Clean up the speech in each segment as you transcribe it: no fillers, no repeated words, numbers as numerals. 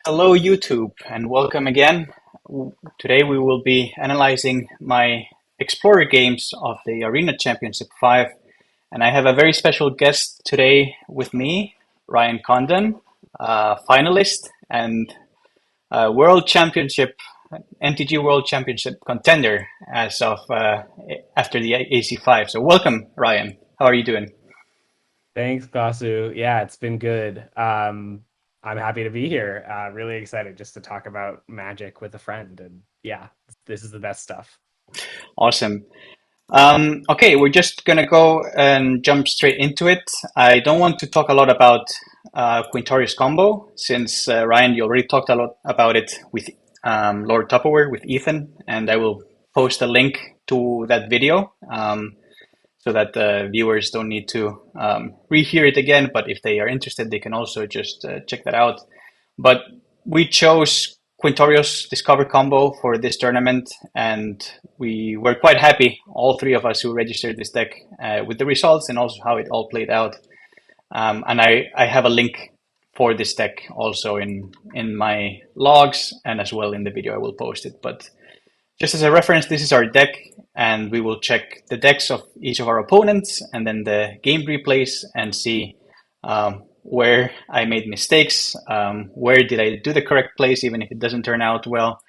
Hello, YouTube, and welcome again. Today we will be analyzing my Explorer games of the Arena Championship 5, and I have a very special guest today with me, Ryan Condon, finalist and World Championship, MTG World Championship contender as of after the AC5. So welcome, Ryan. How are you doing? Thanks, Kasu. Yeah, it's been good. I'm happy to be here. Really excited just to talk about Magic with a friend. And yeah, this is the best stuff. Awesome. Okay, we're just gonna go and jump straight into it. I don't want to talk a lot about Quintorius Combo since Ryan, you already talked a lot about it with Lord Tupperware with Ethan, and I will post a link to that video so that the viewers don't need to rehear it again. But if they are interested, they can also just check that out. But we chose Quintorius Discover Combo for this tournament, and we were quite happy, all three of us who registered this deck, with the results and also how it all played out. And I have a link for this deck also in my logs and as well in the video I will post it. But just as a reference, this is our deck, and we will check the decks of each of our opponents and then the game replays and see where I made mistakes, where did I do the correct plays, even if it doesn't turn out well,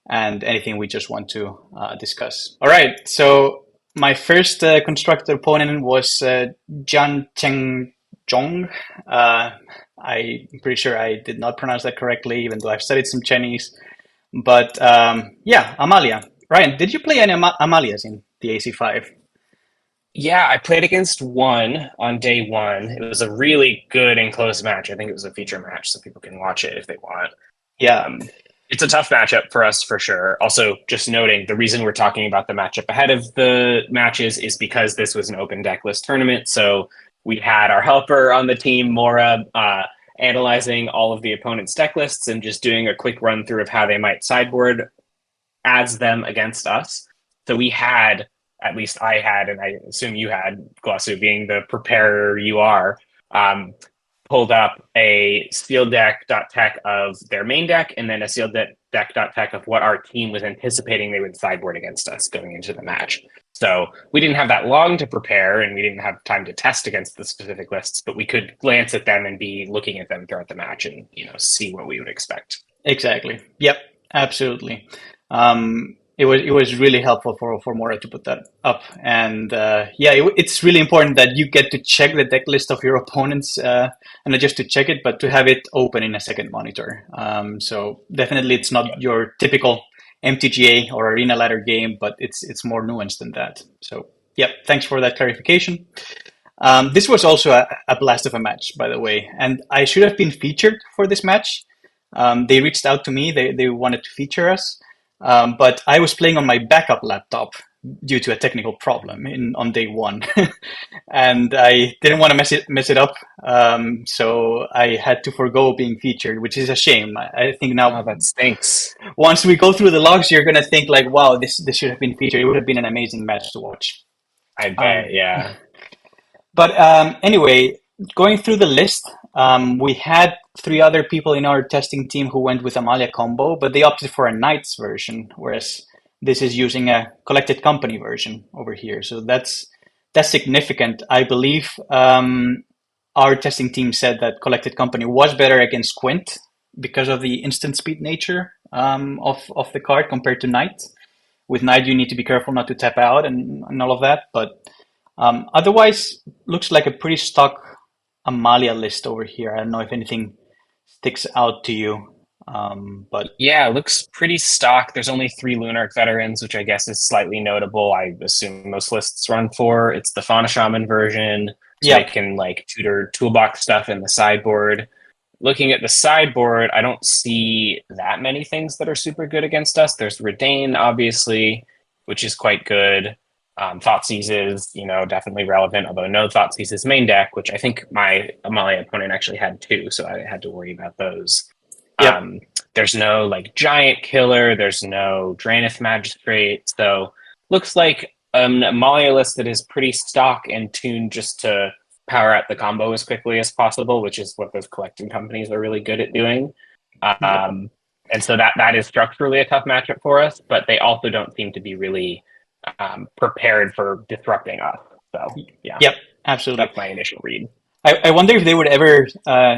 and anything we just want to discuss. All right, so my first constructed opponent was Jian Cheng Zhong. I'm pretty sure I did not pronounce that correctly, even though I've studied some Chinese. But yeah, Amalia. Ryan, did you play any Amalias in the AC5? Yeah, I played against one on day one. It was a really good and close match. I think it was a feature match, so people can watch it if they want. Yeah, Um, it's a tough matchup for us for sure. Also, just noting the reason we're talking about the matchup ahead of the matches is because this was an open deck list tournament. So we had our helper on the team, Mora, analyzing all of the opponent's deck lists and just doing a quick run through of how they might sideboard as them against us. So we had, at least I had, and I assume you had, Glossu, being the preparer you are, um, pulled up a sealed deck.tech of their main deck and then a sealed deck.tech of what our team was anticipating they would sideboard against us going into the match. So we didn't have that long to prepare and we didn't have time to test against the specific lists, but we could glance at them and be looking at them throughout the match and, see what we would expect. exactly. Yep, absolutely. It was really helpful for Mora to put that up, and yeah, it's really important that you get to check the deck list of your opponents, and not just to check it, but to have it open in a second monitor. So definitely, it's not your typical MTGA or Arena Ladder game, but it's more nuanced than that. So yeah, thanks for that clarification. This was also a blast of a match, by the way, and I should have been featured for this match. They reached out to me. They wanted to feature us, but I was playing on my backup laptop due to a technical problem on day one, and I didn't want to mess it up. So I had to forego being featured, which is a shame. I think Oh, now that stinks. once we go through the logs, you're gonna think like, wow, this should have been featured. It would have been an amazing match to watch. I Um, bet, yeah. But anyway, going through the list, we had three other people in our testing team who went with Amalia combo, but they opted for a Knights version, whereas this is using a collected company version over here. So that's significant. I believe our testing team said that collected company was better against Quint because of the instant speed nature of the card compared to Knight. With Knight, you need to be careful not to tap out and all of that, but otherwise, looks like a pretty stock Amalia list over here. I don't know if anything sticks out to you, but Yeah, it looks pretty stock. There's only three Lunarch veterans, which I guess is slightly notable. I assume most lists run for. It's the Fauna Shaman version, so they yeah, can like tutor toolbox stuff in the sideboard. Looking at the sideboard, I don't see that many things that are super good against us. There's Redain, obviously, which is quite good. Thoughtseize is, definitely relevant, although no Thoughtseize is main deck, which I think my Amalia opponent actually had two, so I had to worry about those. yep, Um, there's no like giant killer. There's no Draenith magistrate. So looks like an Amalia list that is pretty stock and tuned just to power out the combo as quickly as possible, which is what those collecting companies are really good at doing. Yep. Um, and so that is structurally a tough matchup for us, but they also don't seem to be really prepared for disrupting us. So yeah, Yep. Absolutely. that's my initial read. I wonder if they would ever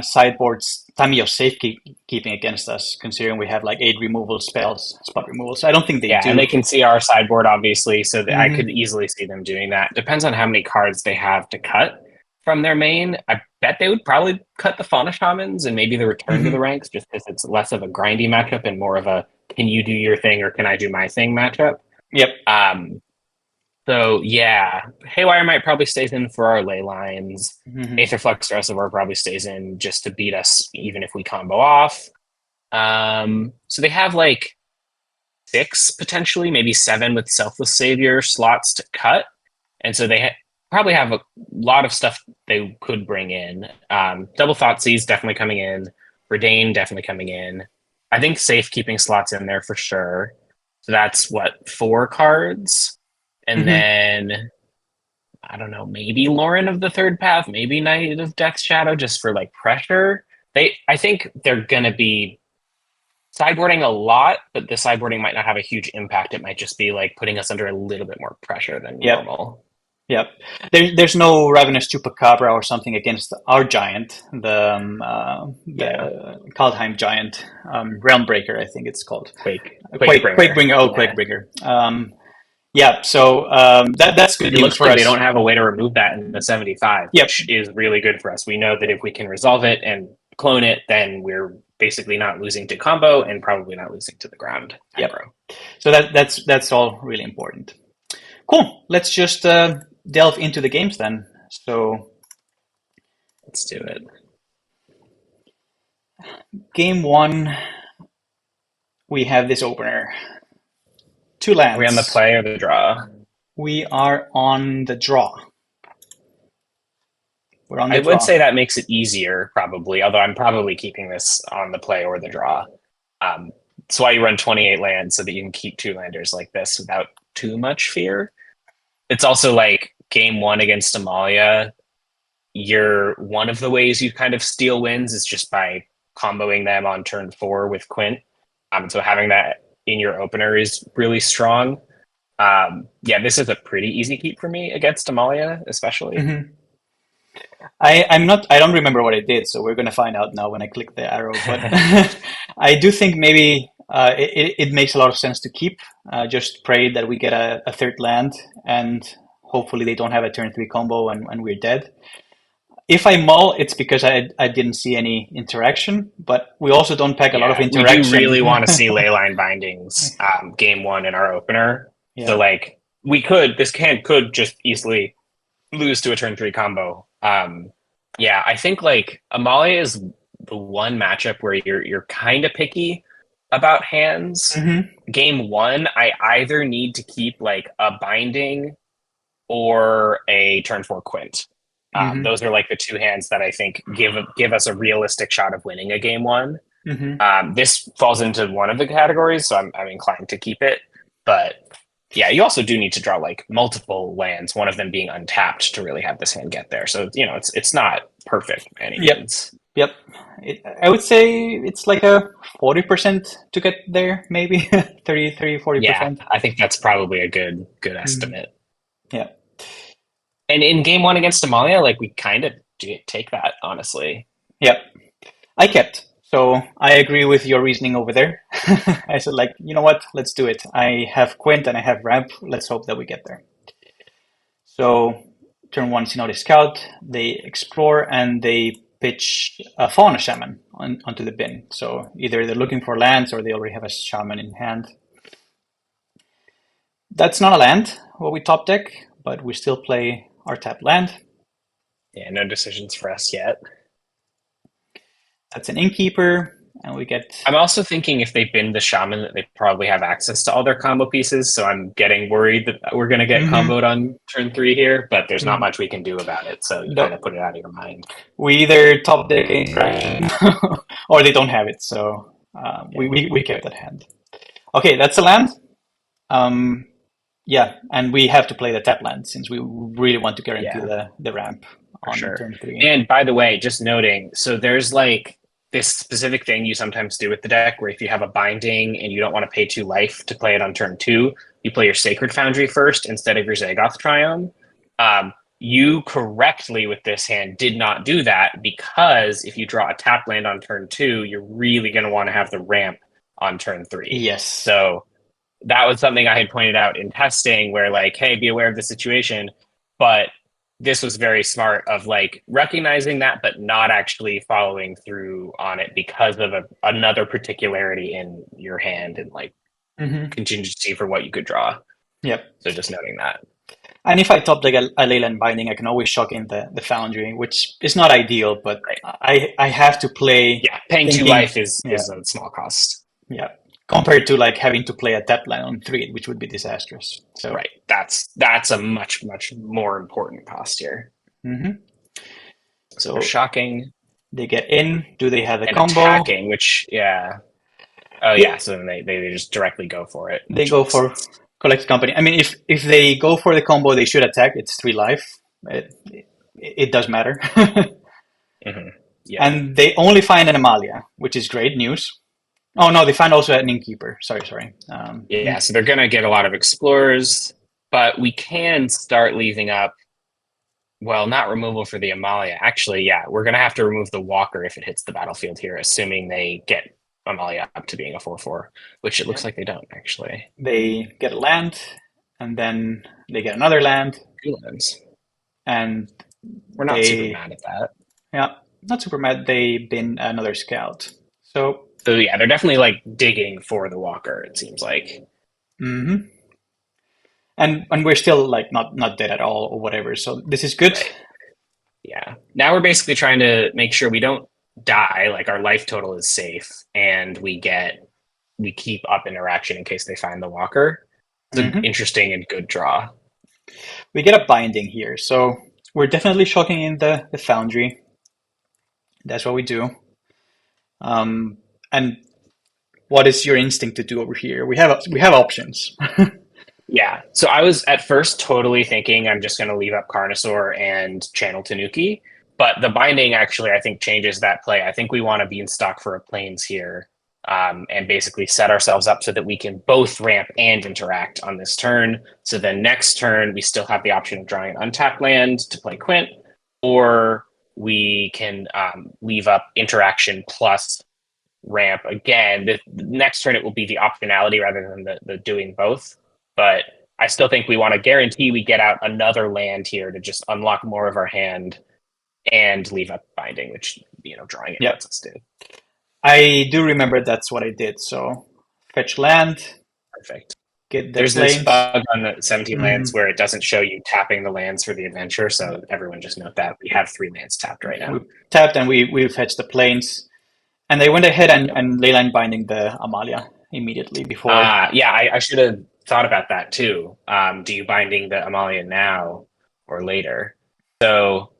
sideboard Tamiyo safekeeping against us, considering we have like 8 removal spells, spot removals. I don't think they Yeah, and do. they can see our sideboard obviously, so that I could Hmm. easily see them doing that. Depends on how many cards they have to cut from their main. I bet they would probably cut the Fauna Shamans and maybe the Return to the Hmm. Ranks, just because it's less of a grindy matchup and more of a can you do your thing or can I do my thing matchup. Yep. Um, so yeah, Haywire might probably stays in for our ley lines. Hmm. Aetherflux Reservoir probably stays in just to beat us, even if we combo off. So they have like six potentially, maybe seven with Selfless Savior slots to cut, and so they probably have a lot of stuff they could bring in. Double Thoughtseize definitely coming in. Redain definitely coming in. I think safekeeping slots in there for sure. So that's what, 4 cards, and Hmm. then I don't know, maybe Lauren of the Third Path, maybe Knight of Death's Shadow, just for like pressure. I think they're gonna be sideboarding a lot, but the sideboarding might not have a huge impact. It might just be like putting us under a little bit more pressure than Yep. normal. Yep. There's no Ravenous Chupacabra or something against our giant, Yeah, the Kaldheim giant, Realm Breaker, I think it's called. Quakebringer. Quakebringer. Oh, Yeah, Quakebringer. Yeah. So that's good it news looks for like they us. don't have a way to remove that in the 75, Yep. which is really good for us. We know that if we can resolve it and clone it, then we're basically not losing to combo and probably not losing to the ground Yep. aggro. So that's all really important. Cool. Let's just delve into the games then. So Let's do it. game one, we have this opener. Two Are we on the lands. play or the draw? We are on the draw. We're on I the would draw. say that makes it easier, probably, although I'm probably keeping this on the play or the draw. That's why you run 28 lands so that you can keep 2 landers like this without too much fear. It's also like game one against Amalia. You're one of the ways you kind of steal wins is just by comboing them on turn 4 with Quint. So having that in your opener is really strong. Yeah, this is a pretty easy keep for me against Amalia, especially. Hmm. I'm not. I don't remember what I did, so we're gonna find out now when I click the arrow. But I do think maybe it makes a lot of sense to keep. Just pray that we get a third land, and hopefully they don't have a turn 3 combo and we're dead. If I mull, it's because I didn't see any interaction, but we also don't pack a lot of Yeah, we do interaction. really want to see Leyline Bindings game one in our opener. So Yeah. like we could this hand could just easily lose to a turn 3 combo. Yeah, I think like Amalia is the one matchup where you're kind of picky about hands. Hmm. Game one, I either need to keep like a binding or a turn 4 Quint. Hmm. Those are like the 2 hands that I think give us a realistic shot of winning a game one. Hmm. This falls into one of the categories, so I'm inclined to keep it. But yeah, you also do need to draw like multiple lands, one of them being untapped to really have this hand get there. So it's not perfect by any Yep. means. Yep. I would say it's like a 40% to get there, maybe 40 Yeah, percent. I think that's probably a good Hmm. estimate. Yeah. And in game one against Amalia, like we kind of take that honestly. Yep. I kept. So I agree with your reasoning over there. I said, like, you know what? Let's do it. I have Quint and I have Ramp. Let's hope that we get there. So turn one, Synodic Scout. They explore and they pitch a Fauna Shaman onto the bin. So either they're looking for lands or they already have a Shaman in hand. That's not a land, what we top deck, but we still play our tap land. Yeah, no decisions for us yet. That's an Innkeeper, and we get. I'm also thinking if they bin the shaman that they probably have access to all their combo pieces, so I'm getting worried that we're going to get Hmm. comboed on turn 3 here, but there's not Hmm. much we can do about it, so you kind No, of put it out of your mind. we either top deck interaction or they don't have it, so Yeah. we kept that hand. Okay, that's a land. Um, yeah, and we have to play the tap land since we really want to guarantee Yeah, the ramp for on sure. turn 3. And by the way, just noting, so there's like this specific thing you sometimes do with the deck, where if you have a binding and you don't want to pay 2 life to play it on turn 2, you play your Sacred Foundry first instead of your Zagoth Triome. You correctly with this hand did not do that, because if you draw a tap land on turn 2, you're really going to want to have the ramp on turn 3. Yes. So that was something I had pointed out in testing, where like, hey, be aware of the situation. But this was very smart of like recognizing that, but not actually following through on it because of another particularity in your hand and like contingency for what you could draw. Yep. So just noting that. And if I top like a Leyland Binding, I can always shock in the Foundry, which is not ideal, but right. I have to play. Yeah, paying thinking, 2 life is a small cost. Yeah, compared to like having to play a tap land on 3, which would be disastrous. So right, that's a much more important cost here. So shocking. They get in. Do they have a and combo? Attacking, which oh yeah. So then they just directly go for it. They go for Collected Company. I mean, if they go for the combo, they should attack. It's 3 life. It does matter. Yeah. And they only find an Amalia, which is great news. Oh no, they find also an Innkeeper. Sorry. So they're gonna get a lot of Explorers, but we can start leaving up. Well, not removal for the Amalia. Actually, yeah, we're gonna have to remove the Walker if it hits the battlefield here, assuming they get Amalia up to being a 4/4, which it looks like they don't actually. They get a land, and then they get another land. 2 lands. And we're not super mad at that. Yeah, not super mad. They bin another scout. So yeah, they're definitely like digging for the Walker, it seems like. And we're still like not dead at all or whatever. So this is good. Right. Yeah. Now we're basically trying to make sure we don't die, like our life total is safe, and we keep up interaction in case they find the Walker. It's an interesting and good draw. We get a binding here, so we're definitely shocking in the Foundry. That's what we do. And what is your instinct to do over here? We have options. Yeah. So I was at first totally thinking I'm just going to leave up Carnosaur and channel Tanuki, but the binding actually I think changes that play. I think we want to be in stock for a Plains here, and basically set ourselves up so that we can both ramp and interact on this turn. So then next turn we still have the option of drawing an untapped land to play Quint, or we can leave up interaction plus ramp again. The next turn it will be the optionality rather than the doing both. But I still think we want to guarantee we get out another land here to just unlock more of our hand and leave up binding, which drawing it lets us do. I do remember that's what I did. So fetch land. Perfect. Get There's this bug on the 17 lands where it doesn't show you tapping the lands for the adventure. So everyone just note that we have 3 lands tapped right now. We tapped and we fetched the Plains, and they went ahead and leyline binding the Amalia immediately before. Yeah, I should have thought about that too. Do you binding the Amalia now or later? So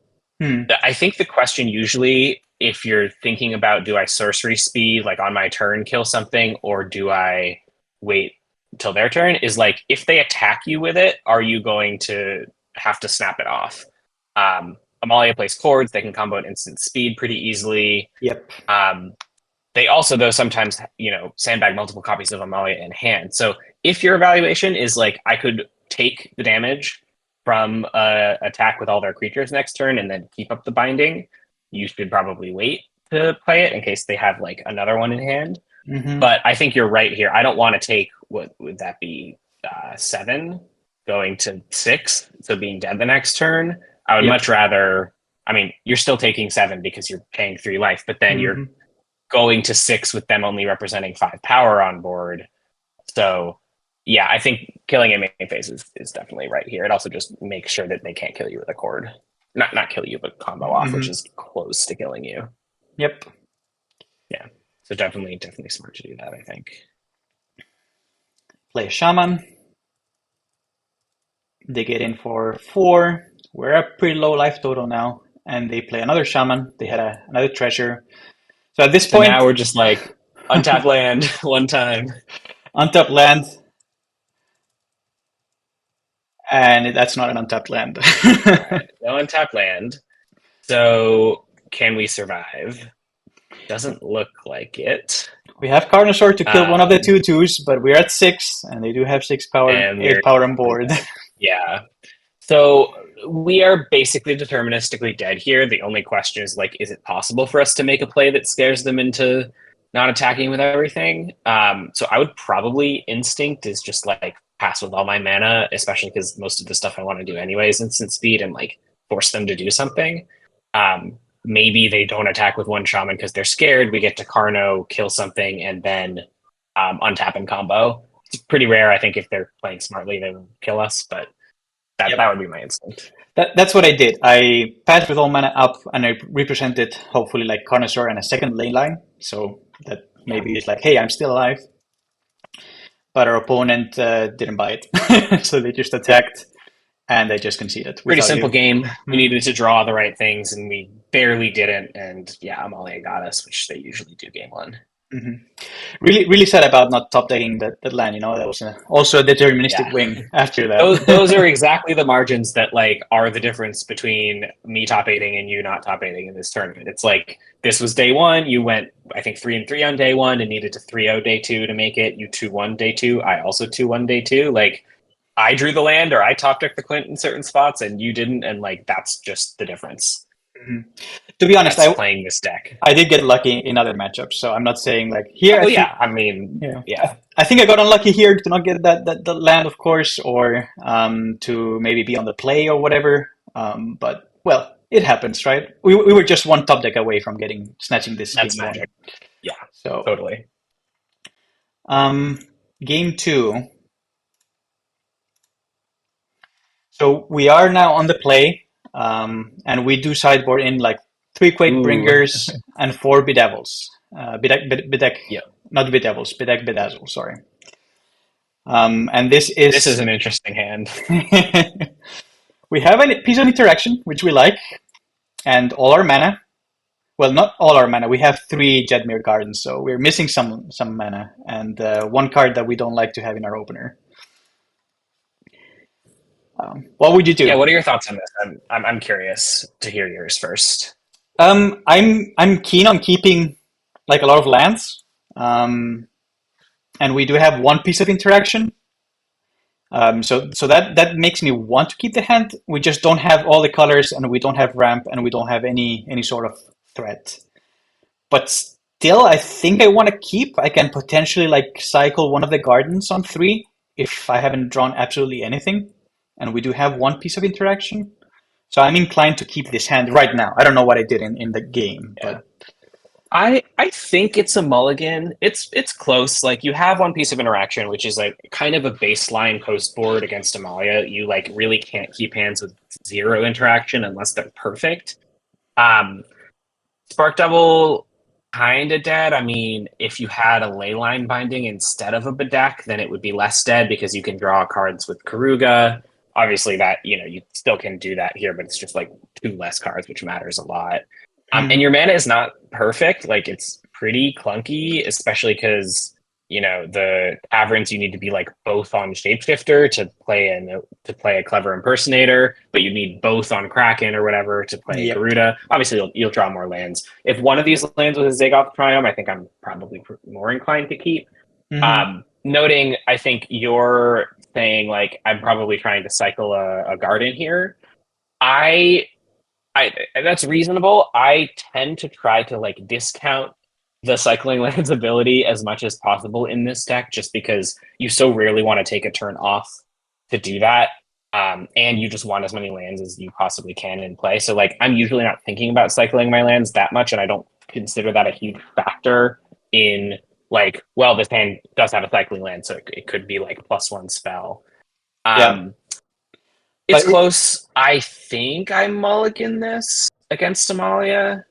I think the question usually, if you're thinking about, do I sorcery speed like on my turn kill something, or do I wait until their turn, is like, if they attack you with it, are you going to have to snap it off? Amalia plays chords, they can combo at instant speed pretty easily. Yep. They also, though, sometimes sandbag multiple copies of Amalia in hand. So if your evaluation is like, I could take the damage from attack with all their creatures next turn and then keep up the binding, you should probably wait to play it in case they have like another one in hand. But I think you're right here. I don't want to take, what would that be, 7 going to 6, so being dead the next turn. I would much rather, I mean, you're still taking 7 because you're paying 3 life, but then you're going to 6 with them only representing 5 power on board. So yeah, I think killing in main phase is definitely right here. It also just makes sure that they can't kill you with a cord. Not kill you, but combo off, which is close to killing you. Yep. Yeah. So definitely smart to do that, I think. Play a Shaman. They get in for 4. We're at pretty low life total now. And they play another Shaman. They had another treasure. So at this point, now we're just like, untap land one time. Untap land. And that's not an untapped land. No untapped land. So can we survive? Doesn't look like it. We have Carnosaur to kill one of the Um, 2/2s, but we're at 6, and they do have 6 power, and 8 we're power on board. yeah. So we are basically deterministically dead here. The only question is like, is it possible for us to make a play that scares them into not attacking with everything? So I would probably instinct is just like pass with all my mana, especially because most of the stuff I want to do anyway is instant speed and like force them to do something. Maybe they don't attack with one shaman because they're scared. We get to Carno, kill something, and then untap and combo. It's pretty rare. I think if they're playing smartly, they will kill us, but Yep. that would be my instinct. That's what I did. I passed with all mana up, and I represented hopefully like Carnosaur and a second lane line, so that Yeah. maybe it's like, hey, I'm still alive. But our opponent didn't buy it, so they just attacked and they just conceded. Pretty Without simple you. game. We needed to draw the right things, and we barely didn't. And yeah, Amalia got us, which they usually do game one. Hmm. Really, really sad about not top decking that land. You know, that was also a deterministic Yeah. wing after that. Those are exactly the margins that like are the difference between me top eighting and you not top eighting in this tournament. It's like this was day one. You went, I think, 3-3 on day one and needed to 3-0 day two to make it. You 2-1 day two. I also 2-1 day two. Like I drew the land or I top decked the Quint in certain spots and you didn't, and like that's just the difference. Mhm. To be honest, That's playing this deck. I did get lucky in other matchups, so I'm not saying like here. Oh I think yeah, I mean, yeah, yeah. I think I got unlucky here to not get that land, of course, or to maybe be on the play or whatever. But well, it happens, right? We were just one top deck away from snatching this That's game one. magic. Yeah, So totally. um, game two. So we are now on the play, and we do sideboard in like 3 Quake Ooh, Bringers and 4 Bedevils. Bedeck, yeah. not Bedevils, Bedeck Bedazzle, sorry. And this This is is an interesting hand. we have a piece of interaction which we like, and all our mana. Well, not all our mana. We have 3 Jedmir Gardens, so we're missing some mana, and one card that we don't like to have in our opener. What would you do? Yeah, what are your thoughts on this? I'm curious to hear yours first. I'm keen on keeping like a lot of lands, and we do have one piece of interaction. So that makes me want to keep the hand. We just don't have all the colors, and we don't have ramp, and we don't have any sort of threat. But still, I think I want to keep. I can potentially like cycle one of the gardens on 3 if I haven't drawn absolutely anything, and we do have one piece of interaction. So I'm inclined to keep this hand right now. I don't know what I did in the game, Yeah. but I think it's a mulligan. It's close. Like you have one piece of interaction, which is like kind of a baseline post board against Amalia. You like really can't keep hands with 0 interaction unless they're perfect. Um, Spark Double kind of dead. I mean, if you had a Leyline binding instead of a Bedeck, then it would be less dead because you can draw cards with Karuga. Obviously, that you still can do that here, but it's just like 2 less cards, which matters a lot. And your mana is not perfect. Like it's pretty clunky, especially because the Caverns you need to be like both on Shapeshifter to play a clever impersonator, but you need both on Kraken or whatever to play yep. Garuda. Obviously, you'll draw more lands. If one of these lands was a Zagoth Triumph, I think I'm probably more inclined to keep. Noting, I think you're saying like I'm probably trying to cycle a garden here. I that's reasonable. I tend to try to like discount the cycling lands ability as much as possible in this deck, just because you so rarely want to take a turn off to do that, and you just want as many lands as you possibly can in play. So like I'm usually not thinking about cycling my lands that much, and I don't consider that a huge factor in like, well, this hand does have a cycling land, so it could be like +1 spell. Yeah. It's But close. I think I mulligan this against Amalia.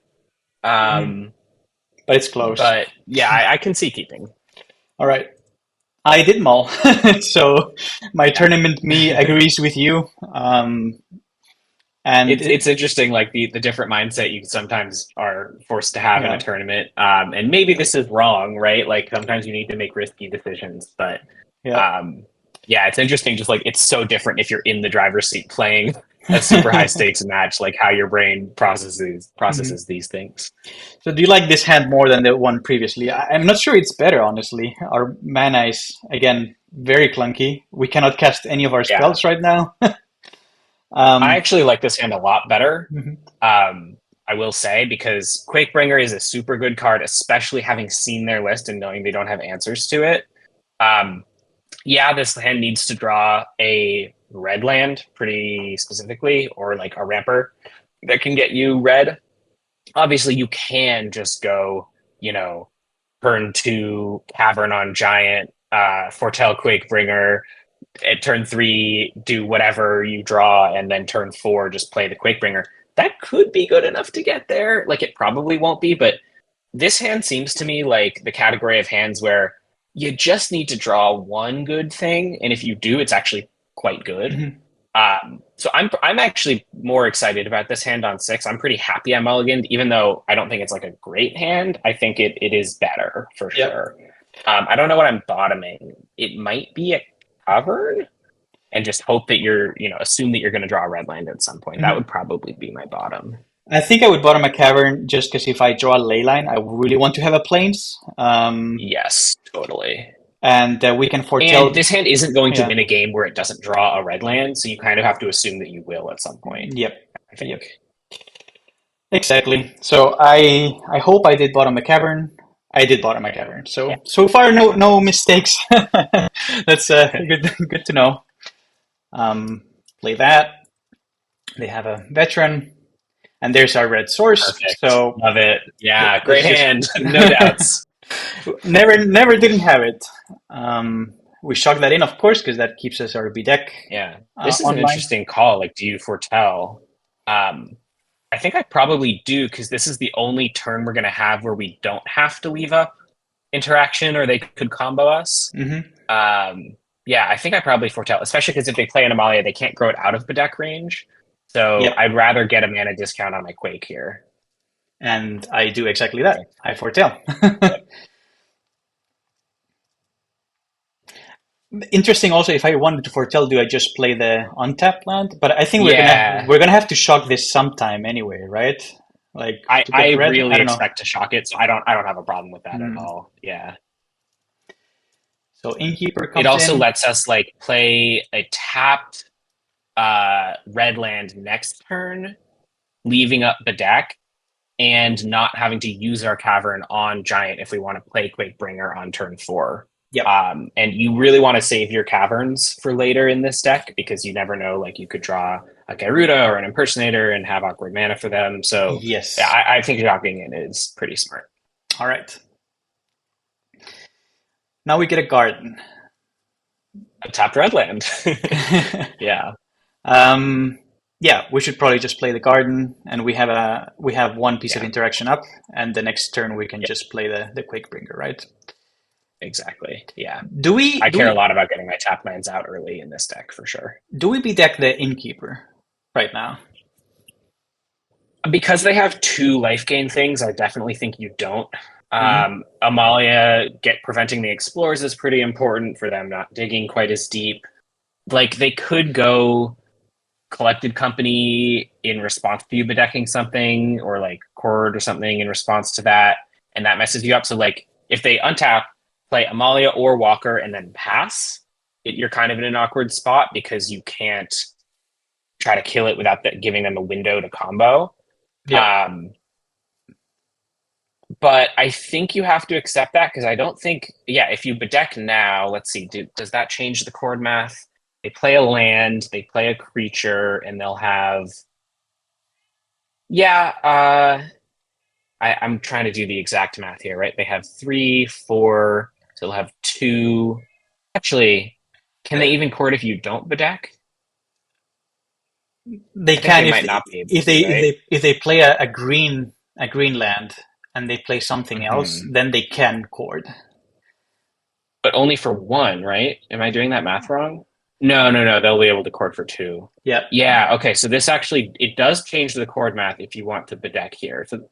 but it's close. But yeah, I can see keeping. All right. I did mull, so my tournament me agrees with you. And It's interesting, like the different mindset you sometimes are forced to have in a tournament. And maybe this is wrong, right? Like sometimes you need to make risky decisions, but yeah. Yeah, it's interesting. Just like it's so different if you're in the driver's seat playing a super high stakes match, like how your brain Mhm. processes these things. So do you like this hand more than the one previously? I'm not sure it's better, honestly. Our mana is, again, very clunky. We cannot cast any of our Yeah, spells right now. I Um, actually like this hand a lot better. mhm. I will say because Quakebringer is a super good card, especially having seen their list and knowing they don't have answers to it. Um, yeah, this hand needs to draw a red land pretty specifically, or like a ramper that can get you red. Obviously, you can just go, you know, turn two Cavern on Giant, Foretell Quakebringer. At turn three, do whatever you draw, and then turn four, just play the Quakebringer. That could be good enough to get there. Like it probably won't be, but this hand seems to me like the category of hands where you just need to draw one good thing, and if you do, it's actually quite good. Mhm. So I'm actually more excited about this hand on six. I'm pretty happy I mulliganed, even though I don't think it's like a great hand. I think it is better for Yep. sure. I don't know what I'm bottoming. It might be a cavern, and just hope that assume that you're going to draw a red land at some point. That Mhm. would probably be my bottom. I think I would bottom a cavern just because if I draw a ley line, I really want to have a plains. Yes, totally. And we can And foretell. this hand isn't going to Yeah. win a game where it doesn't draw a red land, so you kind of have to assume that you will at some point, Yep. I Yep. think. Exactly. So I hope I did bottom a cavern. I did bottom a cavern. Yeah. So far no mistakes. That's good to know. Um, Play that. They have a veteran, and there's our red source. Perfect. So Love it. Yeah, great let's just hand. No doubts. never didn't have it. We shock that in, of course, because that keeps us our B deck Yeah. This is an online. interesting call. Like, do you foretell? Um, I think I probably do because this is the only turn we're going to have where we don't have to leave up interaction or they could combo us. Hmm. Yeah, I think I probably foretell, especially because if they play an Amalia, they can't grow it out of the deck range. So Yep, I'd rather get a mana discount on my Quake here. and I do exactly that. Perfect. I foretell. Yep. Interesting. Also, if I wanted to foretell, do I just play the untapped land? But I think Yeah, we're gonna have to shock this sometime anyway, right? Like to I get red. I really don't know. expect to shock it, so I don't have a problem with that at Hmm. all. Yeah. So Innkeeper It comes also in. lets us like play a tapped red land next turn, leaving up the deck and not having to use our cavern on giant if we want to play Quakebringer on turn four. Yep. And you really want to save your caverns for later in this deck because you never know, like you could draw a Garuda or an impersonator and have awkward mana for them. So yeah, Yes. I think shocking it is pretty smart. All right. Now we get a garden. A tapped red land. Yeah. um, yeah, we should probably just play the garden, and we have one piece of Yeah. interaction up, and the next turn we can Yeah. just play the Quakebringer, right? Exactly. Yeah. Do we I do care a we lot about getting my tap lands out early in this deck for sure. do we bedeck the Innkeeper right now? Because they have two life gain things, I definitely think you don't. Hmm. Amalia preventing the explorers is pretty important for them not digging quite as deep. Like they could go collected company in response to you bedecking something, or like cord or something in response to that, and that messes you up. So like if they untap, play Amalia or Walker, and then pass, you're kind of in an awkward spot because you can't try to kill it without giving them a window to combo. Yeah. But I think you have to accept that because I don't think, yeah, if you bedeck now, let's see, does that change the chord math? They play a land, they play a creature, and they'll have, yeah, I'm trying to do the exact math here, right? They have 3, 4, so they'll have 2. Actually, can they even chord if you don't bedeck? They I think can they might not be able if to, right? they play a green land and they play something else, Mm-hmm. then they can chord. But only for one, right? Am I doing that math wrong? No, no, no. They'll be able to chord for 2. Yeah. Yeah. Okay. So this actually it does change the chord math if you want to bedeck here. So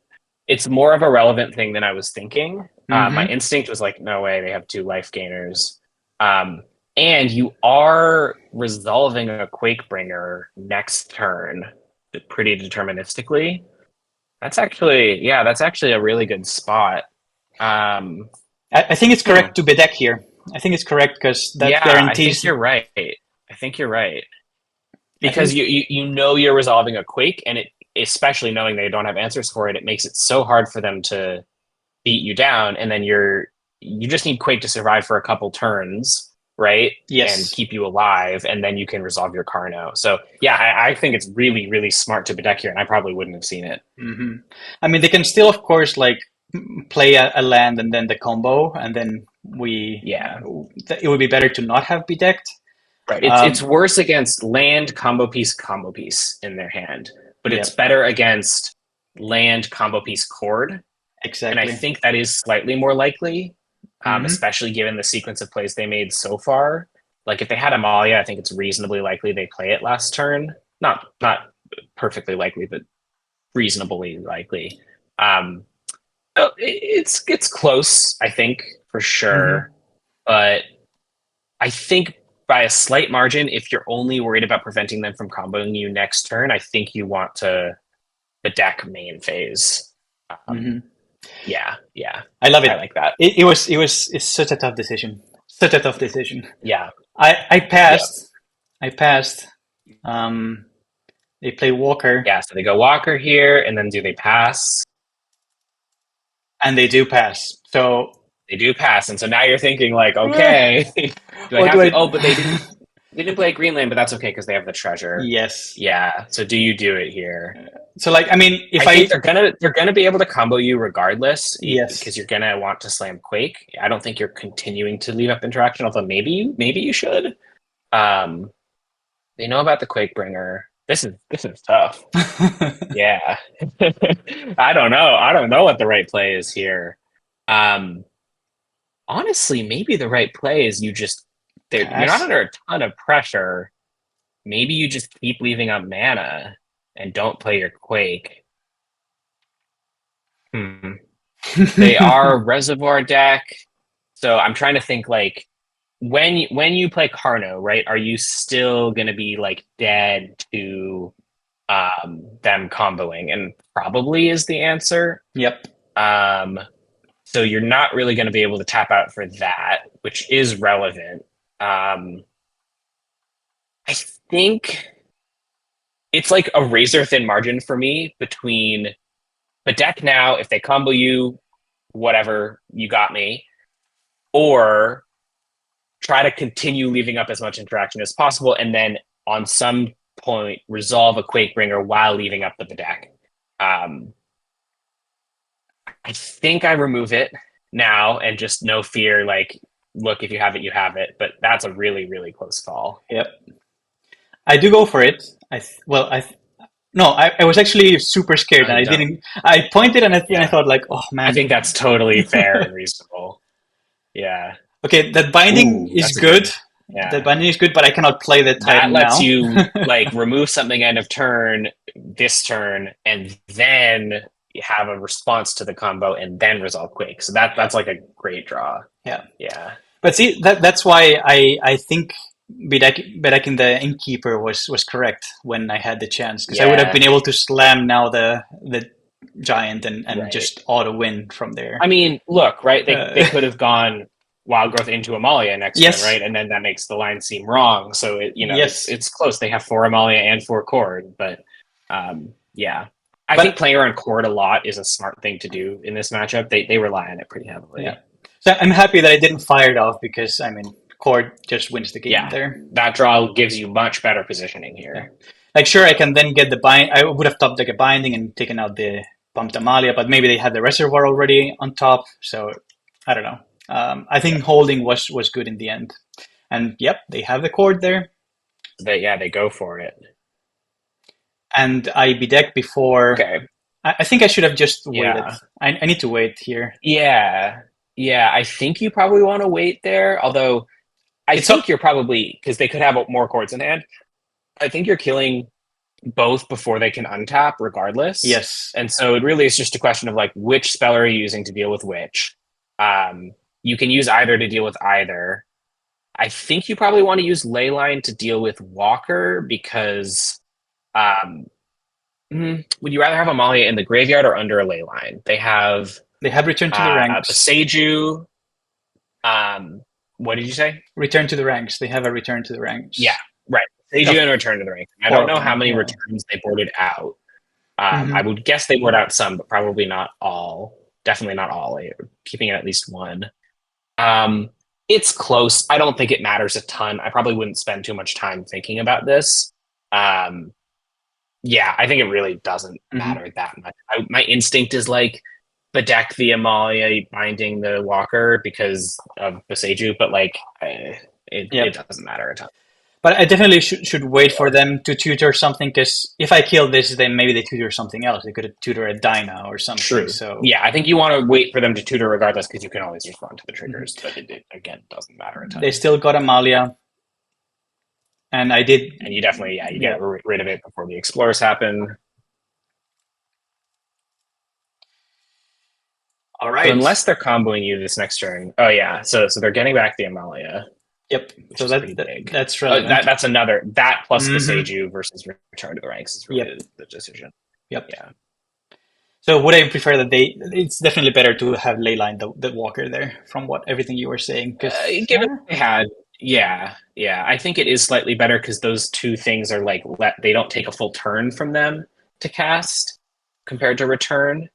it's more of a relevant thing than I was thinking. My Hmm. instinct was like, no way, they have 2 life gainers. Um, And you are resolving a Quakebringer next turn pretty deterministically. That's actually a really good spot. Um, I think it's hmm. correct to bedeck here. I think it's correct because that Yeah, I think guarantees. you're right. I think you're right. I Because think you know you're resolving a Quake, and it, especially knowing they don't have answers for it, it makes it so hard for them to beat you down, and then you just need Quake to survive for a couple turns, right? And yes. keep you alive, and then you can resolve your Carno. So yeah, I think it's really, really smart to bedeck here, and I probably wouldn't have seen it. Hmm. I mean, they can still, of course, like play a land and then the combo, and then Yeah. it would be better to not have bedecked. Right. It's Um, worse against land combo piece in their hand, but yeah, it's better against land combo piece cord. And I exactly. think that is slightly more likely, Hmm. especially given the sequence of plays they made so far. Like if they had Amalia, I think it's reasonably likely they play it last turn. Not perfectly likely, but reasonably likely. Um, so it's close, I think, for Hmm. sure. But I think by a slight margin, if you're only worried about preventing them from comboing you next turn, I think you want to the deck main phase. Um, Hmm. yeah, I love I it. like that. It's such a tough decision. Such a tough decision. Yeah, I yeah, passed. I passed. Um, they play Walker, yeah. So they go Walker here, and then do they pass? and they do pass. So They do pass, and so now you're thinking like, eh, okay, do I what have do to? I? Oh, but they didn't. They didn't play Greenland, but that's okay because they have the treasure. Yes. Yeah. So do you do it here? So like, I mean, if I think I they're gonna be able to combo you regardless because yes. you're gonna want to slam Quake. I don't think you're continuing to leave up interaction, although maybe you should. Um, they know about the Quake bringer. This is tough. Yeah. I don't know. I don't know what the right play is here. Um, honestly, maybe the right play is you're not Pass. under a ton of pressure. Maybe you just keep leaving up mana and don't play your Quake. Hmm. They are reservoir deck. So I'm trying to think like when you play Carno, right? Are you still gonna be like dead to them comboing? And probably is the answer. Yep. Um, so you're not really going to be able to tap out for that, which is relevant. I think it's like a razor thin margin for me between the deck now, if they combo you, whatever, you got me, or try to continue leaving up as much interaction as possible and then on some point resolve a Quakebringer while leaving up the deck. Um, I think I remove it now and just no fear. Like, look, if you have it, you have it. But that's a really, really close call. Yep. I do go for it. Well, no, I was actually super scared No, and you I don't. didn't. I pointed and I Yeah, thought like, oh I man. think that's totally fair and reasonable. Yeah. Okay, that binding Ooh, is that's a good. good. That Yeah, binding is good, but I cannot play the that Titan lets now. you like remove something end of turn, this turn, and then have a response to the combo and then resolve Quake. So Yeah, that's like a great draw. yeah. Yeah. But see, that's why I think Bedak the Innkeeper was correct when I had the chance because I would have Yeah. been able to slam now the giant and Right. just auto win from there. I mean, look, right? They Uh, could have gone Wild Growth into Amalia next turn, yes, right? And then that makes the line seem wrong. So it's yes, it's close. They have four Amalia and four Cord, but yeah. I think but playing around Cord a lot is a smart thing to do in this matchup. They rely on it pretty yeah. heavily. So I'm happy that I didn't fire it off because I mean, Cord just wins the game Yeah. there. That draw gives you much better positioning Yeah. here. Like sure, I can then get the bind. I would have topped like a binding and taken out the bumped Amalia, but maybe they had the reservoir already on top. So I don't know. I Yeah. think holding was good in the end. And yep, they have the cord there. They go for it. And I bedecked before. Okay. I think I should have just waited. Yeah. I need to wait here. Yeah. Yeah. I think you probably want to wait there, although I It's up. think you're probably because they could have more chords in hand. I think you're killing both before they can untap, regardless. Yes. And so it really is just a question of like which spell are you using to deal with which. You can use either to deal with either. I think you probably want to use Leyline to deal with Walker because um, would you rather have Amalia in the graveyard or under a Leyline? They have They have returned to the ranks. Beseiju. Um, what did you say? Return to the ranks. They have a return to the Yeah, ranks. right. Beseiju and Return to the Ranks. I Four don't of know how them. many Yeah. returns they boarded out. I Hmm. would guess they board out some, but probably not all. Definitely not all. Keeping it at least one. Um, it's close. I don't think it matters a ton. I probably wouldn't spend too much time thinking about this. Um, yeah, I think it really doesn't Hmm. matter that much. My instinct is like bedeck the Amalia binding the Walker because of Beseiju, but like it Yep. doesn't matter a ton. But I definitely should wait for them to tutor something, because if I kill this, then maybe they tutor something else. They could tutor a Dyna or something. True. So Yeah, I think you want to wait for them to tutor regardless because you can always respond to the mhm. triggers, but it again doesn't matter a They ton. still got Amalia, and I did. And you definitely, yeah, you Yeah. get rid of it before the explorers happen. All So right. unless they're comboing you this next turn, oh yeah, so they're getting back the Amalia, Yep. which So is pretty big. that's Oh, relevant. that's another that plus Hmm. Beseiju versus Return to the Ranks is really Yep. the decision. Yep. Yeah, So would I prefer that they? It's definitely better to have Leyline the Walker there, from what everything you were saying, because given they had, yeah, I think it is slightly better because those two things are like they don't take a full turn from them to cast compared to Return.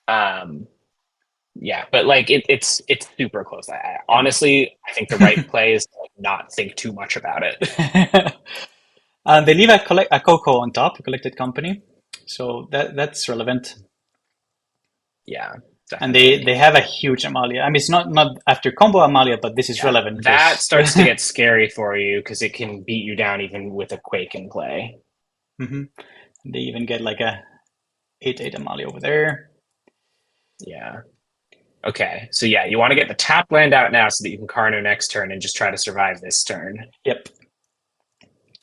Um, yeah, but like it's super close. yeah. Honestly, I think the right play is to like, not think too much about it. And they leave a Coco on top, a collected company, so that's relevant. Yeah, And they definitely. they have a huge Amalia. I mean, it's not after combo Amalia, but this is Yeah, relevant that because starts to get scary for you because it can beat you down even with a Quake in play. hmm, they even get like a 8/8 Amalia over there. Yeah. Okay. So yeah, you want to get the tap land out now so that you can Carno next turn and just try to survive this turn. Yep.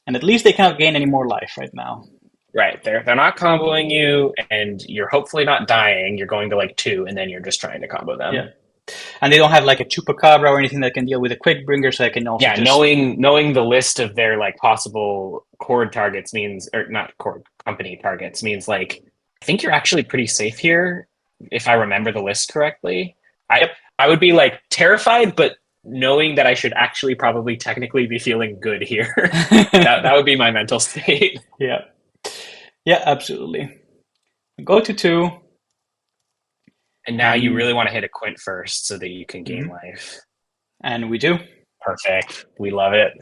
And at least they cannot gain any more life right now. Right. They're not comboing you, and you're hopefully not dying. You're going to like two, and then you're just trying to combo Yeah. them. And they don't have like a Chupacabra or anything that can deal with a quick bringer, so I can also Yeah, just. knowing the list of their like possible chord targets means, or not chord company targets means like I think you're actually pretty safe here if I remember the list correctly. I Yep. I would be like terrified, but knowing that I should actually probably technically be feeling good here. That would be my mental state. Yeah. Yeah, absolutely. Go to two, And now you and really want to hit a Quint first so that you can gain mhm, life. and we do. Perfect. We love it.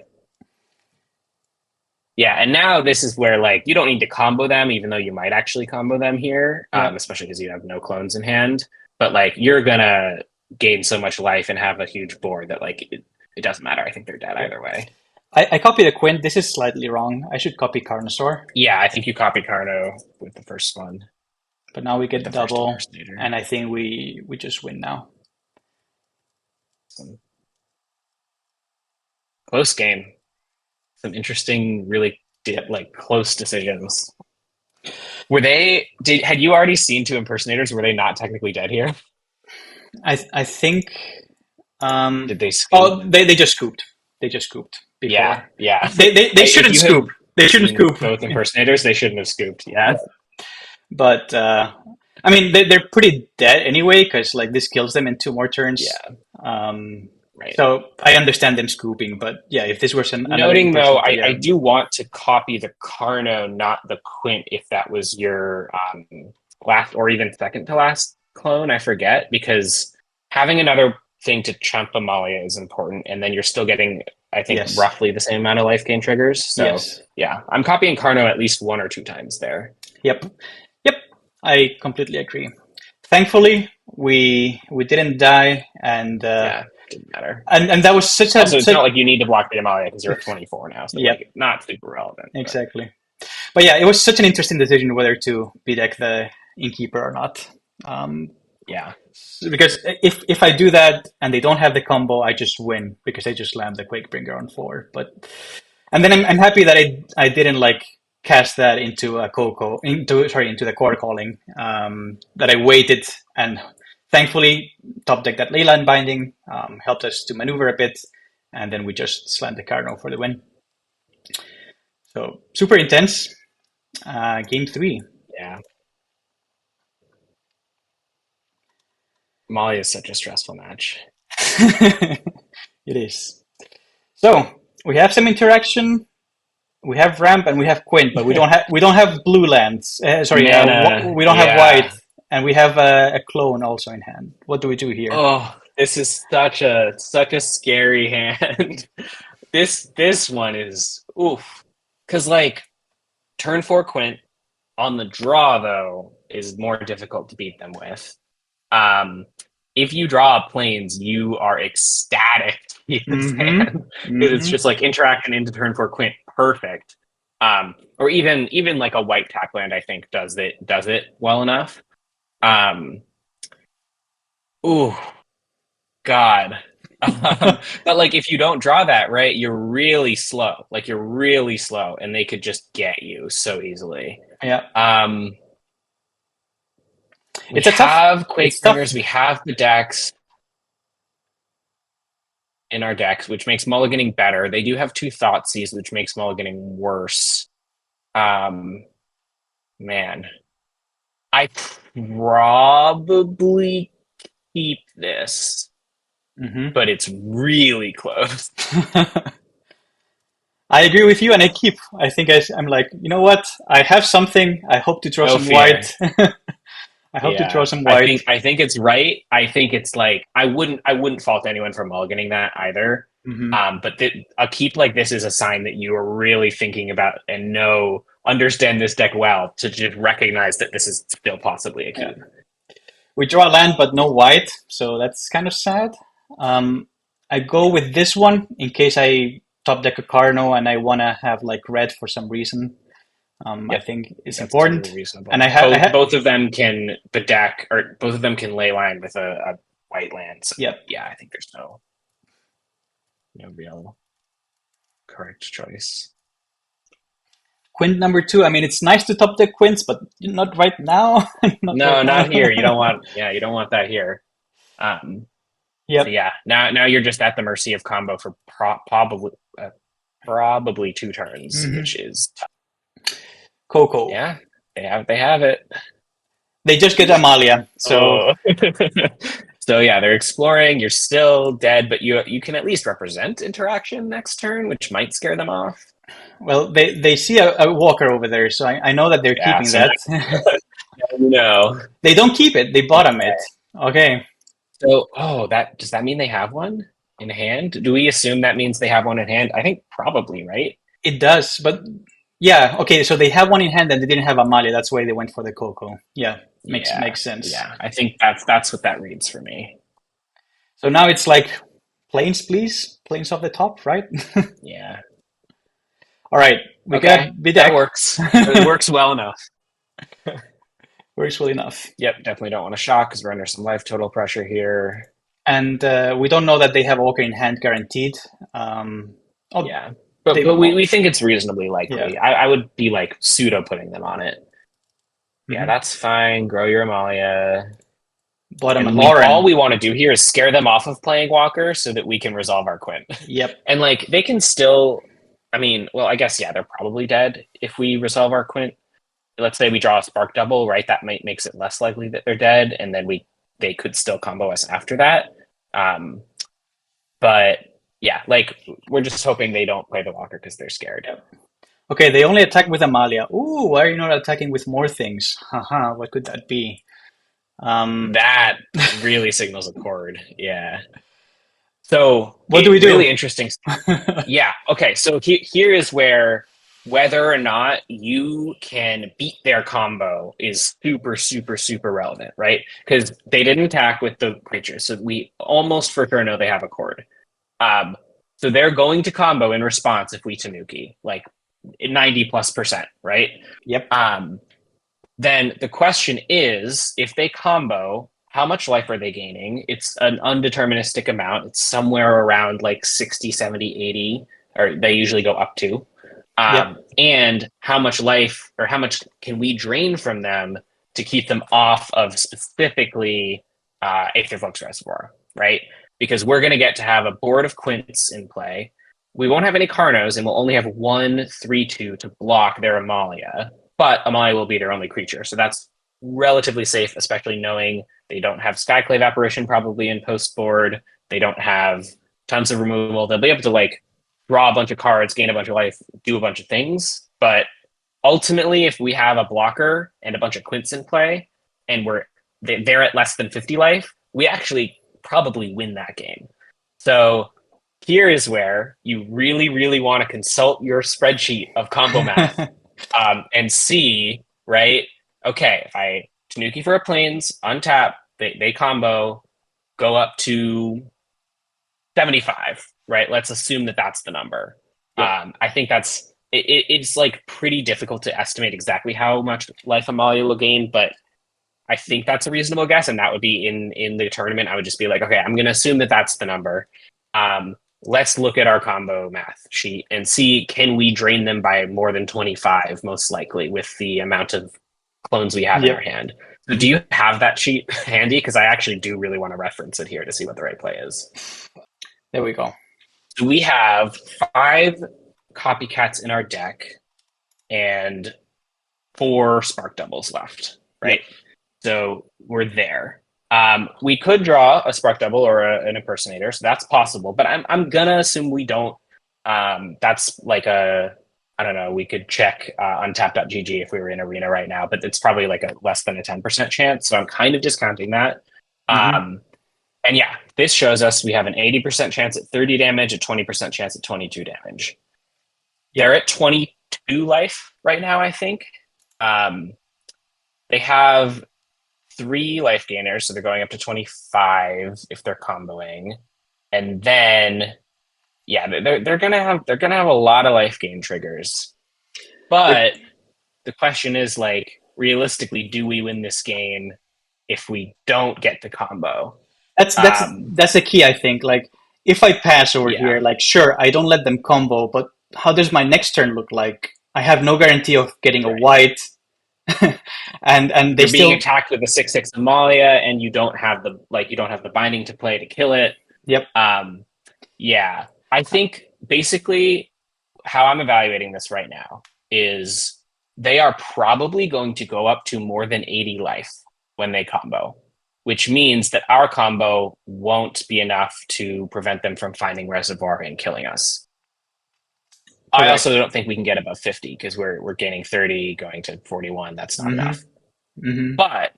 Yeah, and now this is where like you don't need to combo them, even though you might actually combo them here, Yeah. especially because you have no clones in hand. But like you're gonna gain so much life and have a huge board that like it doesn't matter. I think they're dead Yeah. either way. I copied a Quint. This is slightly wrong. I should copy Carnosaur, Yeah, I think you copy Carno with the first one, but now we with the get first double, impersonator. and I think we just win now. Some close game. Some interesting, really Yep. like close decisions. Were they did had you already seen two impersonators? Were they not technically dead here? I think. Did they scoop? Oh, they just scooped. They just scooped Yeah, before. yeah. They If shouldn't you scoop. had They shouldn't seen scoop. both impersonators, they shouldn't have scooped. Yeah. But I mean, they're pretty dead anyway, because like this kills them in two more turns. Yeah, Um, right. so I understand them scooping, but yeah, if this was another Noting though, impersonator, I yeah, do want to copy the Carno, not the Quint, if that was your last or even second to last clone. I forget because having another thing to chump Amalia is important, and then you're still getting, I think, yes, roughly the same amount of life gain triggers. So yes, yeah, I'm copying Carno at least one or two times there. yep, yep. I completely agree. Thankfully, we didn't die, Yeah, didn't matter. and that was such a Also, it's such. not like you need to block the Amalia because you're at 24 now, so Yep, like not super relevant. But exactly. But yeah, it was such an interesting decision whether to be deck the innkeeper or not. Um, yeah, because if I do that and they don't have the combo, I just win because they just slammed the Quakebringer on four. But and then I'm happy that I didn't like cast that into a Coco into the core calling. That I waited, and thankfully top deck that Leyline binding helped us to maneuver a bit, and then we just slam the Cardinal for the win. So super intense. Game 3. Yeah. Amalia is such a stressful match. It is. So we have some interaction. We have ramp and we have Quint, but we don't have blue lands. Mana, We don't have yeah. white, and we have a clone also in hand. What do we do here? Oh, this is such a scary hand. This one is oof. Because like turn 4 Quint on the draw though is more difficult to beat them with. If you draw planes, you are ecstatic to beat this hand because it's just like interaction into turn 4 Quint, perfect. Or even like a white tap land, I think does it well enough. Ooh, God. But like if you don't draw that right, you're really slow. Like you're really slow, and they could just get you so easily. Yeah. We have Quake Bringers, we have the decks in our decks, which makes mulliganing better. They do have 2 Thoughtseize, which makes mulliganing worse. Man, I probably keep this, but it's really close. I agree with you, and I think I'm like, you know what? I have something. I hope to draw some white. I hope to draw some white. I think it's right. I think it's like I wouldn't fault anyone for mulliganing that either. But a keep like this is a sign that you are really thinking about and understand this deck well to just recognize that this is still possibly a keep. Yeah. We draw a land, but no white, so that's kind of sad. I go with this one in case I top deck a Cardinal and I want to have like red for some reason. I think it's important. Totally reasonable. And I have both of them can both of them can ley line with a white land. So yeah, I think there's no real correct choice. Quint number 2. I mean, it's nice to top deck Quints, but not right now. Not here. You don't want that here. Yeah. So yeah. Now you're just at the mercy of combo for probably 2 turns, which is tough. Coco. Yeah, they have it. They just get Amalia, so so yeah, they're exploring. You're still dead, but you can at least represent interaction next turn, which might scare them off. Well, they see a walker over there, so I know that they're keeping that. No, they don't keep it. They bottom it. Okay. So does that mean they have one in hand? Do we assume that means they have one in hand? I think probably, right? It does, but. Yeah, okay, so they have one in hand and they didn't have Amalia. That's why they went for the Coco. Yeah, makes sense. Yeah, I think that's what that reads for me. So now it's like, planes, please? Planes off the top, right? Yeah. All right, we got Bidak. That works. It works well enough. Works well enough. Yep, definitely don't want to shock because we're under some life total pressure here. And we don't know that they have Walker in hand guaranteed. Yeah. But we think it's reasonably likely. Yeah. I would be like pseudo putting them on it. Yeah, that's fine. Grow your Amalia. All we want to do here is scare them off of playing Walker so that we can resolve our Quint. Yep. And like they can still, I mean, well, I guess they're probably dead if we resolve our Quint. Let's say we draw a Spark Double, right? That makes it less likely that they're dead, and then they could still combo us after that. But yeah, like we're just hoping they don't play the Walker because they're scared. Okay, they only attack with Amalia. Ooh, why are you not attacking with more things? Haha, what could that be? That really signals a chord. Yeah. So what do we do? Really interesting. Yeah. Okay. So here is where whether or not you can beat their combo is super, super, super relevant, right? Because they didn't attack with the creatures, so we almost for sure know they have a chord. So they're going to combo in response if we Tanuki, like 90+%, right? Yep. Then the question is, if they combo, how much life are they gaining? It's an undeterministic amount. It's somewhere around like 60, 70, 80, or they usually go up to. And how much life or how much can we drain from them to keep them off of specifically Aether Flux Reservoir, right? because we're going to get to have a board of Quints in play. We won't have any Carnos, and we'll only have 1/3/2 to block their Amalia. But Amalia will be their only creature, so that's relatively safe, especially knowing they don't have Skyclave Apparition probably in post board. They don't have tons of removal. They'll be able to like draw a bunch of cards, gain a bunch of life, do a bunch of things. But ultimately, if we have a blocker and a bunch of Quints in play, and they're at less than 50 life, we actually probably win that game. So here is where you really, really want to consult your spreadsheet of combo math and see, right? Okay, if I Tanuki for a plains, untap, they combo, go up to 75, right? Let's assume that that's the number. Yeah. I think it's like pretty difficult to estimate exactly how much life Amalia will gain, but I think that's a reasonable guess, and that would be in the tournament. I would just be like, okay, I'm going to assume that that's the number. Let's look at our combo math sheet and see, can we drain them by more than 25, most likely, with the amount of clones we have in our hand. So do you have that sheet handy? Because I actually do really want to reference it here to see what the right play is. There we go. So we have 5 copycats in our deck and 4 spark doubles left, right? Yep. So we're there. We could draw a spark double or an impersonator, so that's possible. But I'm gonna assume we don't. That's like I don't know. We could check on tap.gg if we were in arena right now, but it's probably like a less than a 10% chance. So I'm kind of discounting that. Mm-hmm. And yeah, this shows us we have an 80% chance at 30 damage, a 20% chance at 22 damage. They're at 22 life right now, I think. They have 3 life gainers, so they're going up to 25 if they're comboing. And then yeah, they're gonna have a lot of life gain triggers. But the question is, like, realistically, do we win this game if we don't get the combo? That's the key, I think. Like, if I pass over here, like, sure, I don't let them combo, but how does my next turn look like? I have no guarantee of getting a white. and they You're still being attacked with a 6/6 Amalia, and you don't have the binding to play to kill it. Yep. Yeah. I think basically how I'm evaluating this right now is they are probably going to go up to more than 80 life when they combo, which means that our combo won't be enough to prevent them from finding Reservoir and killing us. Correct. I also don't think we can get above 50 because we're gaining 30, going to 41. That's not enough. Mm-hmm. But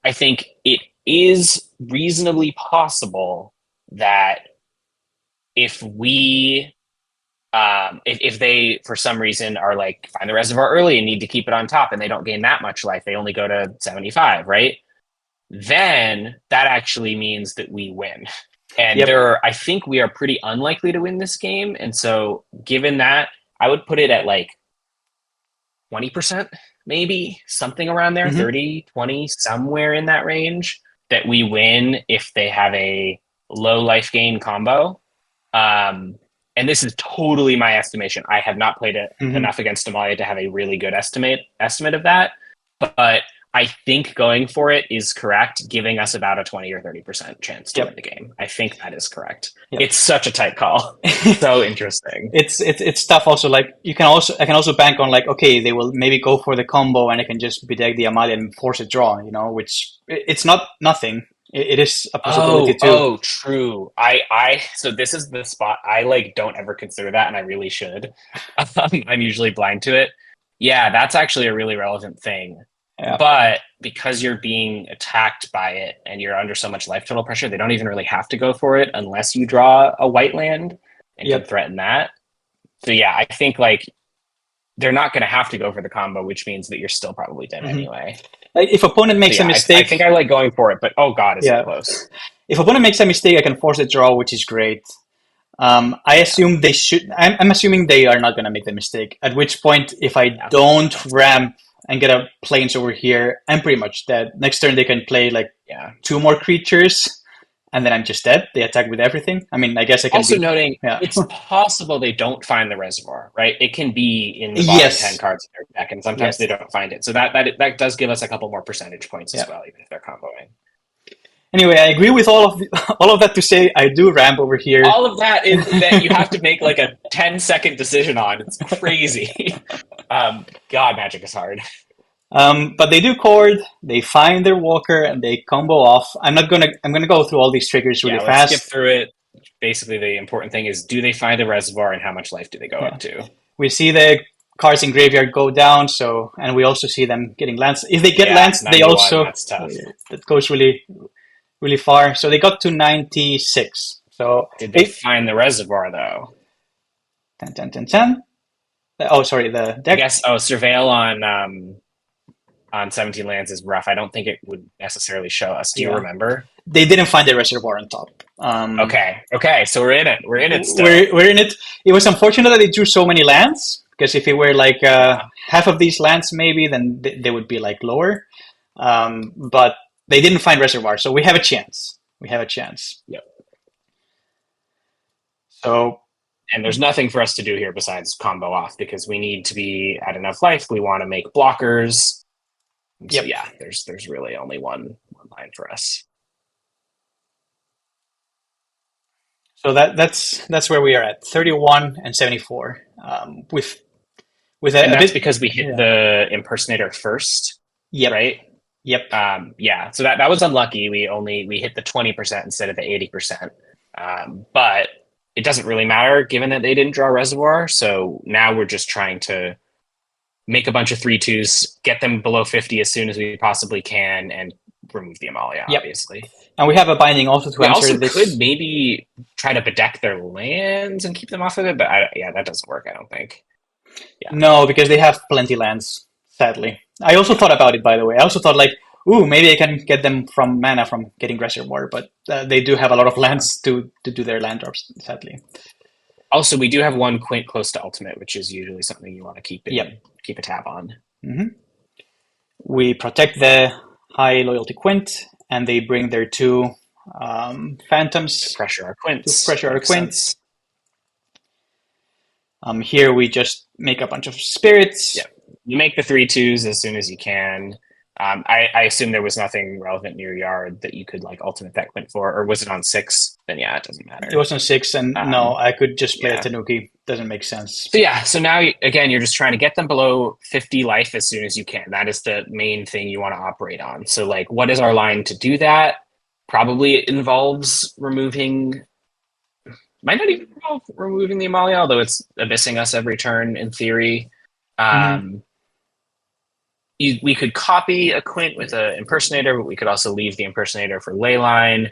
I think it is reasonably possible that if we if they for some reason are like find the reservoir early and need to keep it on top and they don't gain that much life, they only go to 75, right? Then that actually means that we win. And I think we are pretty unlikely to win this game. And so given that, I would put it at like 20%, maybe something around there, 30, 20, somewhere in that range, that we win if they have a low life gain combo. And this is totally my estimation. I have not played it enough against Amalia to have a really good estimate of that. But I think going for it is correct, giving us about a 20 or 30% chance to win the game. I think that is correct. Yep. It's such a tight call. So interesting. It's tough also. Like I can also bank on like, okay, they will maybe go for the combo and I can just bedeck the Amalia and force a draw, which it's not nothing. It is a possibility too. Oh, true. So this is the spot I like don't ever consider that, and I really should. I'm usually blind to it. Yeah, that's actually a really relevant thing. Yeah. But because you're being attacked by it and you're under so much life total pressure, they don't even really have to go for it unless you draw a white land and can threaten that. So yeah, I think like they're not going to have to go for the combo, which means that you're still probably dead anyway. Like if opponent makes a mistake, I think I like going for it, but oh god, is it close? If opponent makes a mistake, I can force a draw, which is great. I assume they should. I'm assuming they are not going to make the mistake. At which point, if I don't ramp and get a plains over here, I'm pretty much dead. Next turn, they can play like 2 more creatures, and then I'm just dead. They attack with everything. I mean, I guess I can. Also noting, it's possible they don't find the reservoir, right? It can be in the bottom 10 cards in their deck, and sometimes they don't find it. So that does give us a couple more percentage points as well, even if they're comboing. Anyway, I agree with all of that to say I do ramp over here. All of that is that you have to make like a 10-second decision on. It's crazy. God, Magic is hard. But they do chord, they find their walker, and they combo off. I'm gonna go through all these triggers really Yeah, let's skip fast. through it. Basically, the important thing is, do they find a reservoir and how much life do they go Yeah. up to? We see the cards in graveyard go down, so and we also see them getting lands. If they get Yeah, lands, they 91, also that's tough. that goes really far. So they got to 96. So Did they find the reservoir though? 10, 10, 10, 10. Oh, sorry, the I deck. guess surveil on 17 lands is rough. I don't think it would necessarily show us. Do you Yeah, remember? they didn't find the reservoir on top. Okay, so we're in it. We're in it still. We're in it. It was unfortunate that they drew so many lands because if it were like Yeah. half of these lands, maybe then they would be like lower. But they didn't find reservoir, so we have a chance. We have a chance. Yep. So And there's nothing for us to do here besides combo off because we need to be at enough life. We want to make blockers. So yep. yeah, there's really only one line for us. So that's where we are at 31 and 74. With And a that's bit. because we hit Yeah. the impersonator first, Yep. right? Yep. Yeah, so that was unlucky. We hit the 20% instead of the 80%. But it doesn't really matter given that they didn't draw reservoir. So now we're just trying to make a bunch of 3/2s, get them below 50 as soon as we possibly can, and remove the Amalia, Yep. obviously. And we have a binding also to We answer also this. could maybe try to bedeck their lands and keep them off of it, but yeah, that doesn't work, I don't think. Yeah. No, because they have plenty lands, sadly. I also thought about it, by the way. I also thought like, ooh, maybe I can get them from mana from getting reservoir, but they do have a lot of lands to do their land drops, sadly. Also, we do have one Quint close to ultimate, which is usually something you want to keep keep a tab on. Mm-hmm. We protect the high loyalty Quint, and they bring their two phantoms to pressure our Quints. To pressure our Quints. Here we just make a bunch of spirits. Yeah, you make the 3/2s as soon as you can. I assume there was nothing relevant near yard that you could like ultimate that Quint for, or was it on 6? Then yeah, it doesn't matter. It was on 6, and no, I could just play a Tanuki. Doesn't make sense. So yeah, so now again, you're just trying to get them below 50 life as soon as you can. That is the main thing you want to operate on. So like, what is our line to do that? Probably it involves removing. Might not even involve removing the Amalia, although it's abyssing us every turn in theory. We could copy a Quint with an impersonator, but we could also leave the impersonator for Leyline.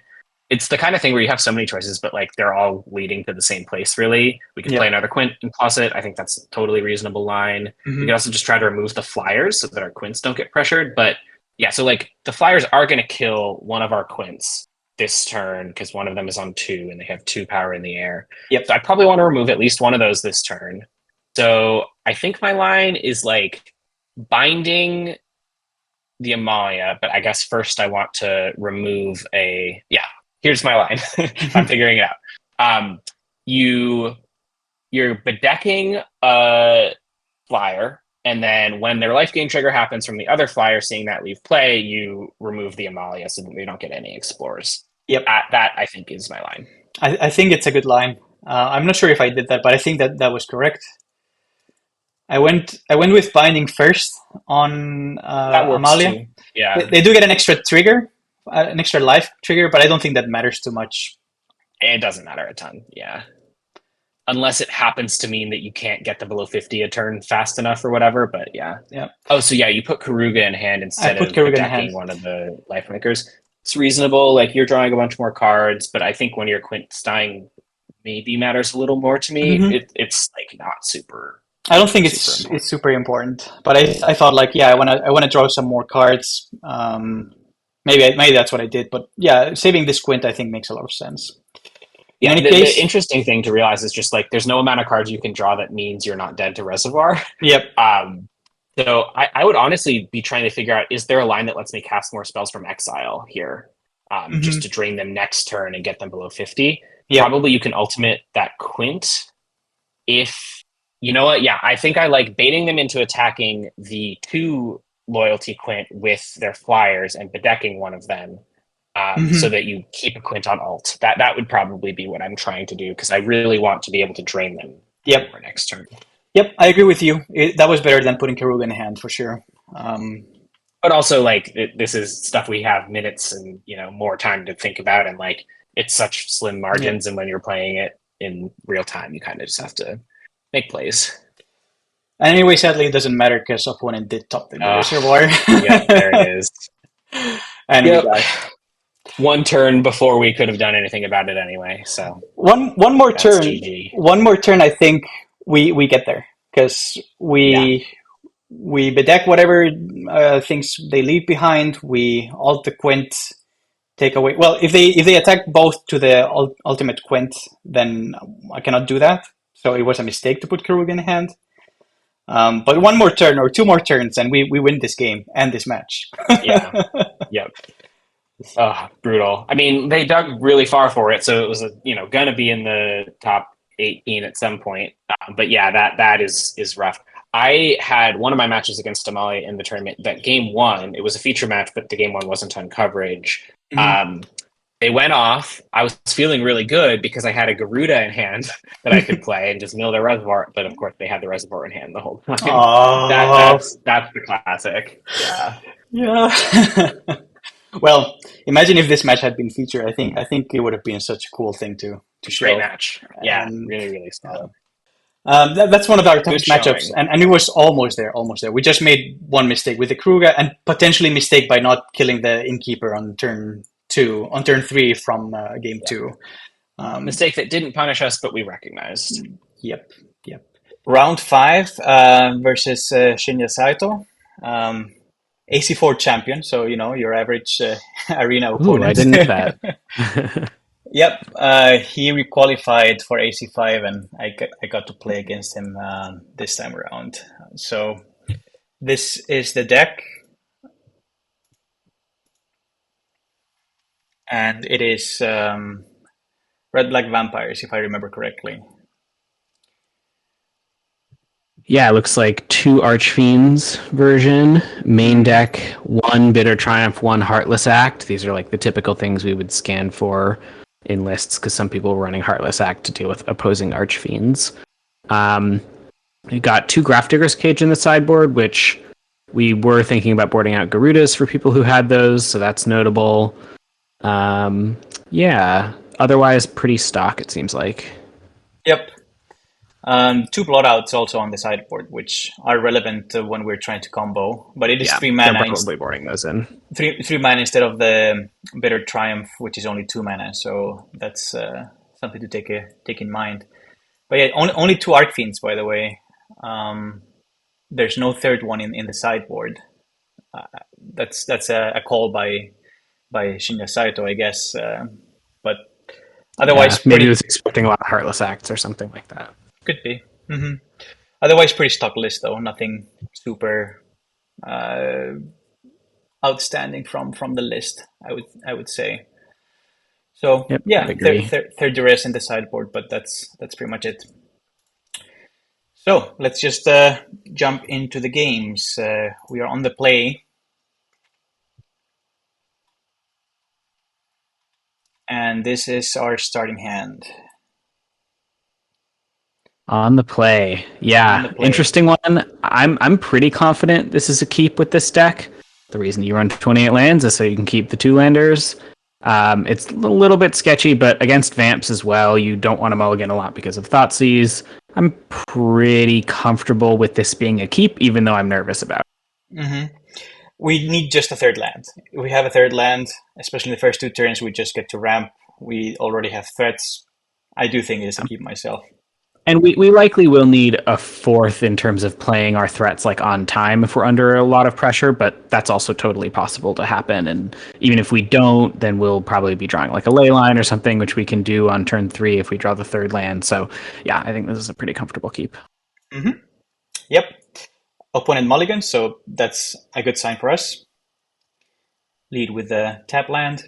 It's the kind of thing where you have so many choices, but like they're all leading to the same place, really. We could play another Quint and toss it. I think that's a totally reasonable line. We could also just try to remove the flyers so that our Quints don't get pressured. But yeah, so like the flyers are going to kill one of our Quints this turn because one of them is on 2 and they have 2 power in the air. Yep. So I probably want to remove at least one of those this turn. So I think my line is like binding the Amalia, but I guess first I want to remove here's my line. I'm figuring it out. You're bedecking a flyer, and then when their life gain trigger happens from the other flyer, seeing that leave play, you remove the Amalia so that they don't get any explores. Yep. That I think is my line. I think it's a good line. I'm not sure if I did that, but I think that was correct. I went with binding first on Amalia. Too. Yeah, they do get an extra trigger, an extra life trigger, but I don't think that matters too much. It doesn't matter a ton. Yeah, unless it happens to mean that you can't get to below 50 a turn fast enough or whatever. But yeah. Oh, so yeah, you put Karuga in hand instead of attacking one of the life makers. It's reasonable. Like you're drawing a bunch more cards, but I think when your Quint's dying, maybe matters a little more to me. It's like not super. I don't think it's super important, but I thought like I want to draw some more cards. Maybe that's what I did, but yeah, saving this Quint I think makes a lot of sense. Yeah, the interesting thing to realize is just like there's no amount of cards you can draw that means you're not dead to reservoir. Yep. So I would honestly be trying to figure out, is there a line that lets me cast more spells from exile here, just to drain them next turn and get them below 50? Yep. Probably you can ultimate that Quint if. You know what? Yeah, I think I like baiting them into attacking the 2 loyalty Quint with their flyers and bedecking one of them. so Hmm. that you keep a Quint on alt. That would probably be what I'm trying to do because I really want to be able to drain them Yep. more next turn. Yep. I agree with you. That was better than putting Karuga in hand for sure. Um, But also, like this is stuff we have minutes and more time to think about, and like it's such slim yep. margins, and when you're playing it in real time, you kind of just have to make plays. And anyway, sadly, it doesn't matter because opponent did top the Uh, reservoir, yep, there it is. and we Yep, die. one turn before we could have done anything about it anyway. So One more that's turn. GG. One more turn. I think we get there because Yeah, we bedeck whatever things they leave behind. We alt the quint, take away. Well, if they attack both to the ultimate quint, then I cannot do that. So it was a mistake to put Karug in hand. But one more turn or two more turns, and we win this game and this match. yeah, yep. Brutal. I mean, they dug really far for it, so it was gonna be in the top 18 at some point. But yeah, that is rough. I had one of my matches against Amalia in the tournament. That game one, it was a feature match, but the game one wasn't on coverage. Mhm. Um, they went off. I was feeling really good because I had a Garuda in hand that I could play and just mill their reservoir. But of course, they had the reservoir in hand the whole time. That Oh, that's the classic. Yeah, yeah. Well, imagine if this match had been featured. I think it would have been such a cool thing to great show. match. Yeah, And really, really yeah. solid. That's one of our Good toughest matchups, showing. and it was almost there, almost there. We just made one mistake with the Kruger, and potentially mistake by not killing the innkeeper on turn two, on turn three from game Yeah. two. Um, Mistake that didn't punish us, but we recognized. yep, yep. Round five versus Shinya Saito, AC4 champion, so your average arena Ooh, I opponent. didn't know that. Yep, he requalified for AC5, and I got to play against him this time around. So this is the deck, and it is Red Black Vampires, if I remember correctly. Yeah, it looks like two Archfiends version, main Hmm. deck, one Bitter Triumph, one Heartless Act. These are like the typical things we would scan for in lists because some people were running Heartless Act to deal with opposing Archfiends. Um, we got two Grafdigger's Cage in the sideboard, which we were thinking about boarding out Garudas for people who had those, so that's notable. Um, yeah, otherwise pretty stock, it seems like. Yep. Two blotouts also on the sideboard, which are relevant when we're trying to combo. But it is Yeah, three they're mana, probably boarding those in. three mana instead of the Bitter Triumph, which is only 2 mana. So that's something to take in mind. But yeah, only two Arcfiends, by the way. Um, there's no third one in the sideboard. Uh, that's a call by Shinya Saito, I guess. But Yeah, otherwise, maybe he pretty was expecting a lot of Heartless Acts or something like that. could be. Hmm. Otherwise, pretty stock list though. Nothing super uh, outstanding from the list. I would say. So Yep, I yeah, agree. third duress in the sideboard, but that's pretty much it. So let's just jump into the games. We are on the play, and this is our starting hand On the play. on Yeah, the play. interesting one. I'm pretty confident this is a keep with this deck. The reason you run 28 lands is so you can keep the two landers. It's a little bit sketchy, but against Vamps as well, you don't want to mulligan a lot because of Thoughtseize. I'm pretty comfortable with this being a keep, even though I'm nervous about Hmm. We need just a third land. If we have a third land, especially in the first two turns, we just get to ramp. We already have threats. I do think it is a it. keep myself. And we likely will need a fourth in terms of playing our threats like on time if we're under a lot of pressure, but that's also totally possible to happen. And even if we don't, then we'll probably be drawing like a ley line or something, which we can do on turn three if we draw the third land. So yeah, I think this is a pretty comfortable keep. Hmm. Yep. Opponent mulligan, so that's a good sign for us. Lead with the tap land.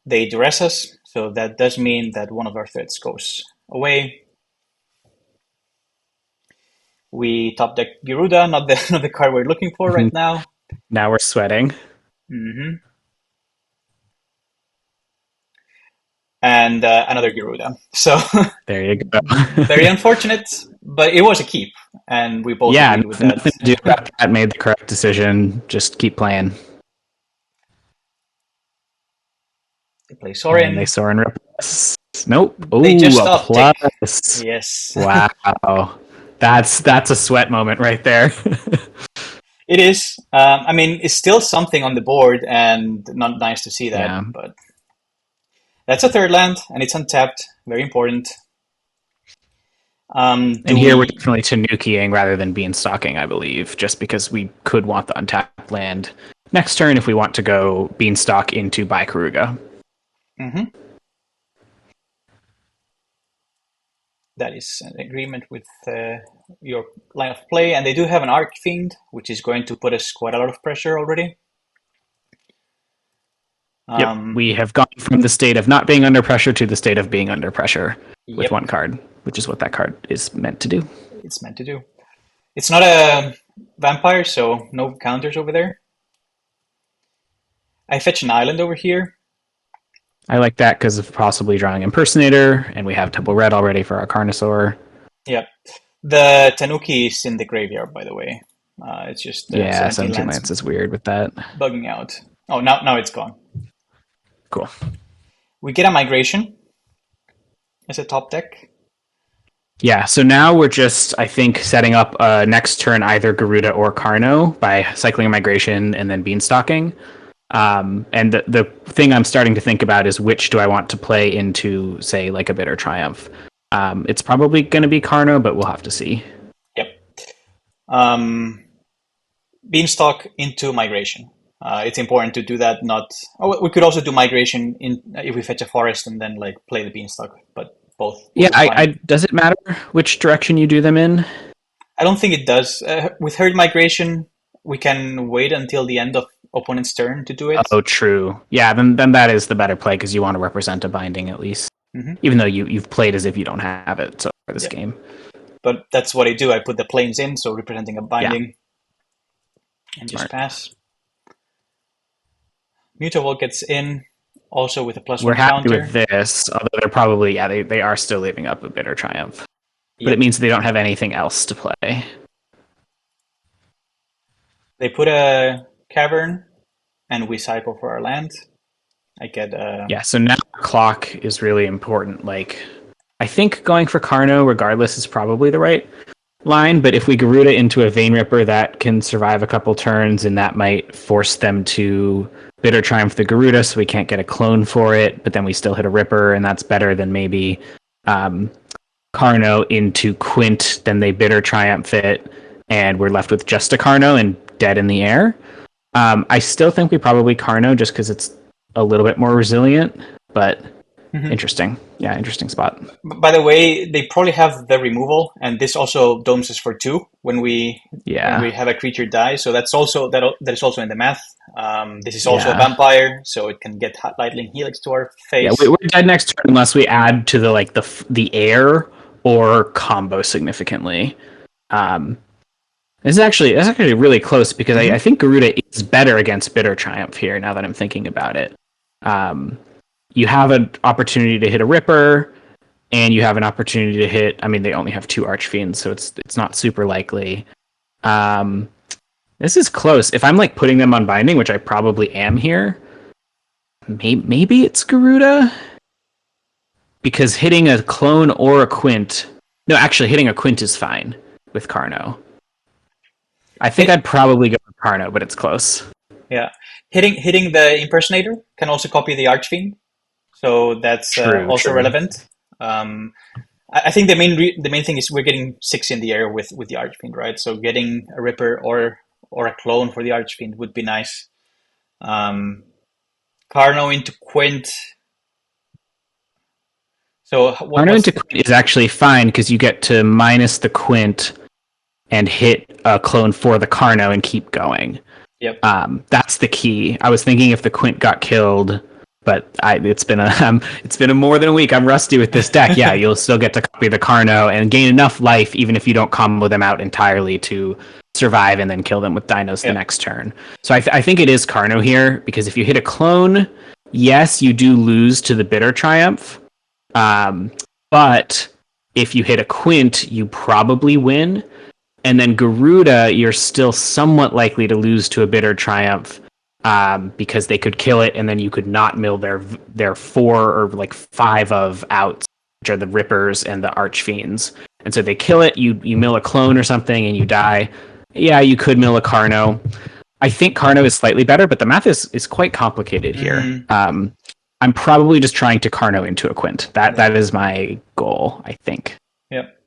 They duress us, so that does mean that one of our threats goes away. We top deck Giruda, not the not the card we're looking for right now. Now we're sweating. Hmm. And another Garuda. So There you go. very unfortunate, but it was a keep, and we both Yeah, agreed with that. nothing to do about that. Made the correct decision. Just keep playing. They play And they Sorin. Sorin rip us. Nope. They Ooh, just a stopped tick. plus. Yes. Wow. That's a sweat moment right there. It is. I mean, it's still something on the board, and not nice to see that. Yeah. But that's a third land, and it's untapped. Very important. And here we're definitely Tanukiing rather than beanstalking, I believe, just because we could want the untapped land next turn if we want to go beanstalk into Baikaruga. Mm-hmm. That is an agreement with your line of play, and they do have an Archfiend, which is going to put us quite a lot of pressure already. Yep, we have gone from the state of not being under pressure to the state of being under pressure with one card, which is what that card is meant to do. It's meant to do. It's not a vampire, so no counters over there. I fetch an island over here. I like that because of possibly drawing Impersonator, and we have double red already for our Carnosaur. Yep. The Tanuki is in the graveyard, by the way. It's just 17 lands is weird with that. Bugging out. Oh, now it's gone. Cool. We get a migration as a top deck. Yeah, so now we're just, I think, setting up next turn either Garuda or Carno by cycling a migration and then beanstalking. And the thing I'm starting to think about is which do I want to play into, say, like a Bitter Triumph. It's probably going to be Carno, but we'll have to see. Yep. Beanstalk into migration. It's important to do that. We could also do migration if we fetch a forest and then like play the beanstalk, but both. Yeah, does it matter which direction you do them in? I don't think it does. With herd migration, we can wait until the end of opponent's turn to do it. Oh, true. Yeah, then that is the better play because you want to represent a binding at least, even though you've played as if you don't have it so for this game. But that's what I do. I put the planes in, so representing a binding, and just pass. Mutavault gets in, also with a +1 We're happy counter. with this, although they're probably, they are still leaving up a Bitter Triumph. But it means they don't have anything else to play. They put a cavern, and we cycle for our land. I get so now clock is really important. Like, I think going for Carno, regardless, is probably the right line, but if we Garuda into a Vein Ripper, that can survive a couple turns, and that might force them to Bitter Triumph the Garuda, so we can't get a clone for it, but then we still hit a Ripper, and that's better than maybe Carno into Quint, then they Bitter Triumph it, and we're left with just a Carno and dead in the air. I still think we probably Carno just because it's a little bit more resilient, but interesting. Yeah, interesting spot. By the way, they probably have the removal, and this also domes us for 2 when we have a creature die. So that's also that is also in the math. This is also a vampire, so it can get Lightning Helix to our face. Yeah, we're dead next turn unless we add to the air or combo significantly. That's actually really close because I think Garuda is better against Bitter Triumph here. Now that I'm thinking about it. You have an opportunity to hit a Ripper, and you have an opportunity to hit. I mean, they only have 2 Archfiends, so it's not super likely. This is close. If I'm like putting them on binding, which I probably am here, maybe it's Garuda, because hitting a clone or a Quint. No, actually, hitting a Quint is fine with Carno. I think I'd probably go with Carno, but it's close. Yeah, hitting the Impersonator can also copy the Archfiend. So that's also relevant. I think the main thing is we're getting 6 in the air with the Archfiend, right? So getting a Ripper or a clone for the Archfiend would be nice. Carno into Quint. So Carno into Quint is actually fine because you get to minus the Quint and hit a clone for the Carno and keep going. Yep. That's the key. I was thinking if the Quint got killed. But it's been a more than a week. I'm rusty with this deck. Yeah, you'll still get to copy the Carno and gain enough life, even if you don't combo them out entirely, to survive and then kill them with dinos the next turn. So I think it is Carno here, because if you hit a clone, yes, you do lose to the Bitter Triumph. But if you hit a Quint, you probably win. And then Garuda, you're still somewhat likely to lose to a Bitter Triumph, because they could kill it and then you could not mill their 4 or like 5 of outs, which are the Rippers and the Archfiends. And so they kill it, you mill a clone or something and you die. Yeah, you could mill a Carno. I think Carno is slightly better, but the math is quite complicated here. I'm probably just trying to Carno into a Quint. That is my goal, I think. Yep.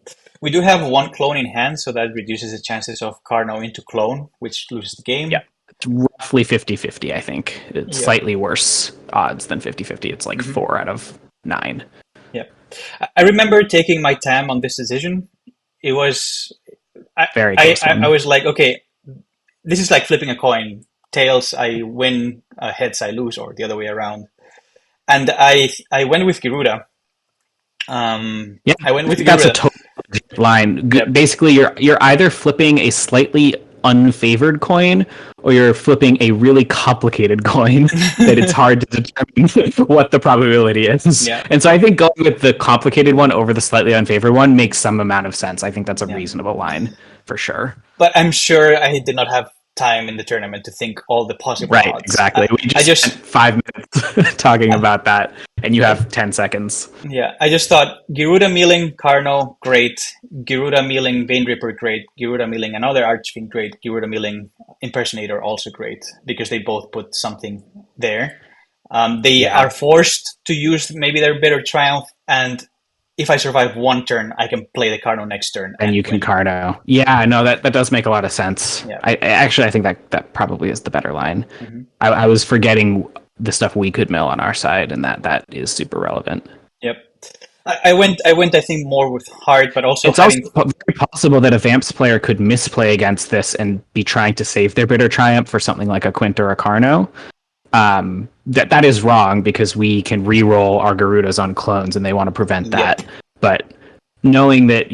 We do have 1 clone in hand, so that reduces the chances of Carno into clone, which loses the game. Yeah. It's roughly 50-50, I think. It's slightly worse odds than 50-50. It's like 4 out of 9. Yeah. I remember taking my time on this decision. It was... Very close. I was like, okay, this is like flipping a coin. Tails, I win. Heads, I lose, or the other way around. And I went with Garuda. I went with Garuda. That's a total line. Basically, you're either flipping a slightly unfavored coin, or you're flipping a really complicated coin that it's hard to determine what the probability is. Yeah. And so I think going with the complicated one over the slightly unfavored one makes some amount of sense. I think that's a reasonable line for sure. But I'm sure I did not have time in the tournament to think all the possible odds. Right, exactly. I just spent 5 minutes talking about that, and you have 10 seconds. Yeah, I just thought Garuda milling Carno, great. Garuda milling Bane Ripper, great. Garuda milling another Archfiend, great. Garuda milling Impersonator, also great, because they both put something there. They are forced to use maybe their Bitter Triumph, and if I survive 1 turn, I can play the Carno next turn. And you can Carno. Yeah, no, that does make a lot of sense. Yeah. I think that probably is the better line. Mm-hmm. I was forgetting the stuff we could mill on our side, and that is super relevant. Yep. I went, I think, more with heart, but also... It's also very possible that a Vamps player could misplay against this and be trying to save their Bitter Triumph for something like a Quint or a Carno. That is wrong, because we can re-roll our Garudas on clones and they want to prevent that. Yep. But knowing that,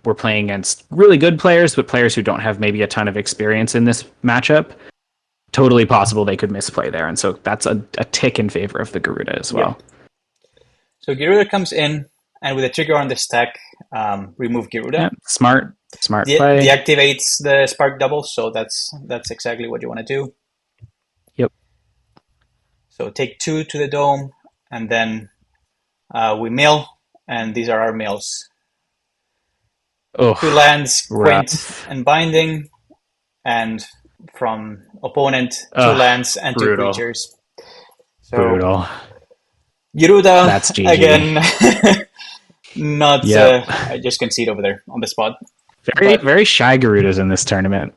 we're playing against really good players, but players who don't have maybe a ton of experience in this matchup, totally possible they could misplay there. And so that's a tick in favor of the Garuda as well. Yep. So Garuda comes in, and with a trigger on the stack, remove Garuda. Yeah, smart play. Deactivates the Spark Double, so that's exactly what you want to do. Yep. So take 2 to the dome, and then we mill, and these are our mills. 2 lands, Quint, and Binding, and from opponent, 2 lands and brutal. 2 creatures. So, brutal. Garuda, that's GG. Again, not... I just concede over there on the spot. Very shy Garudas in this tournament.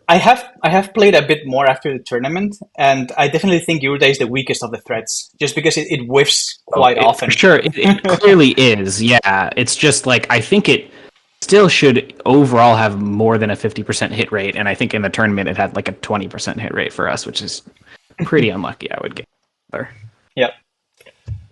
I have played a bit more after the tournament, and I definitely think Garuda is the weakest of the threats, just because it whiffs quite often. Sure, it clearly is, yeah. It's just like, I think it still should overall have more than a 50% hit rate, and I think in the tournament it had like a 20% hit rate for us, which is pretty unlucky, I would get. Yep.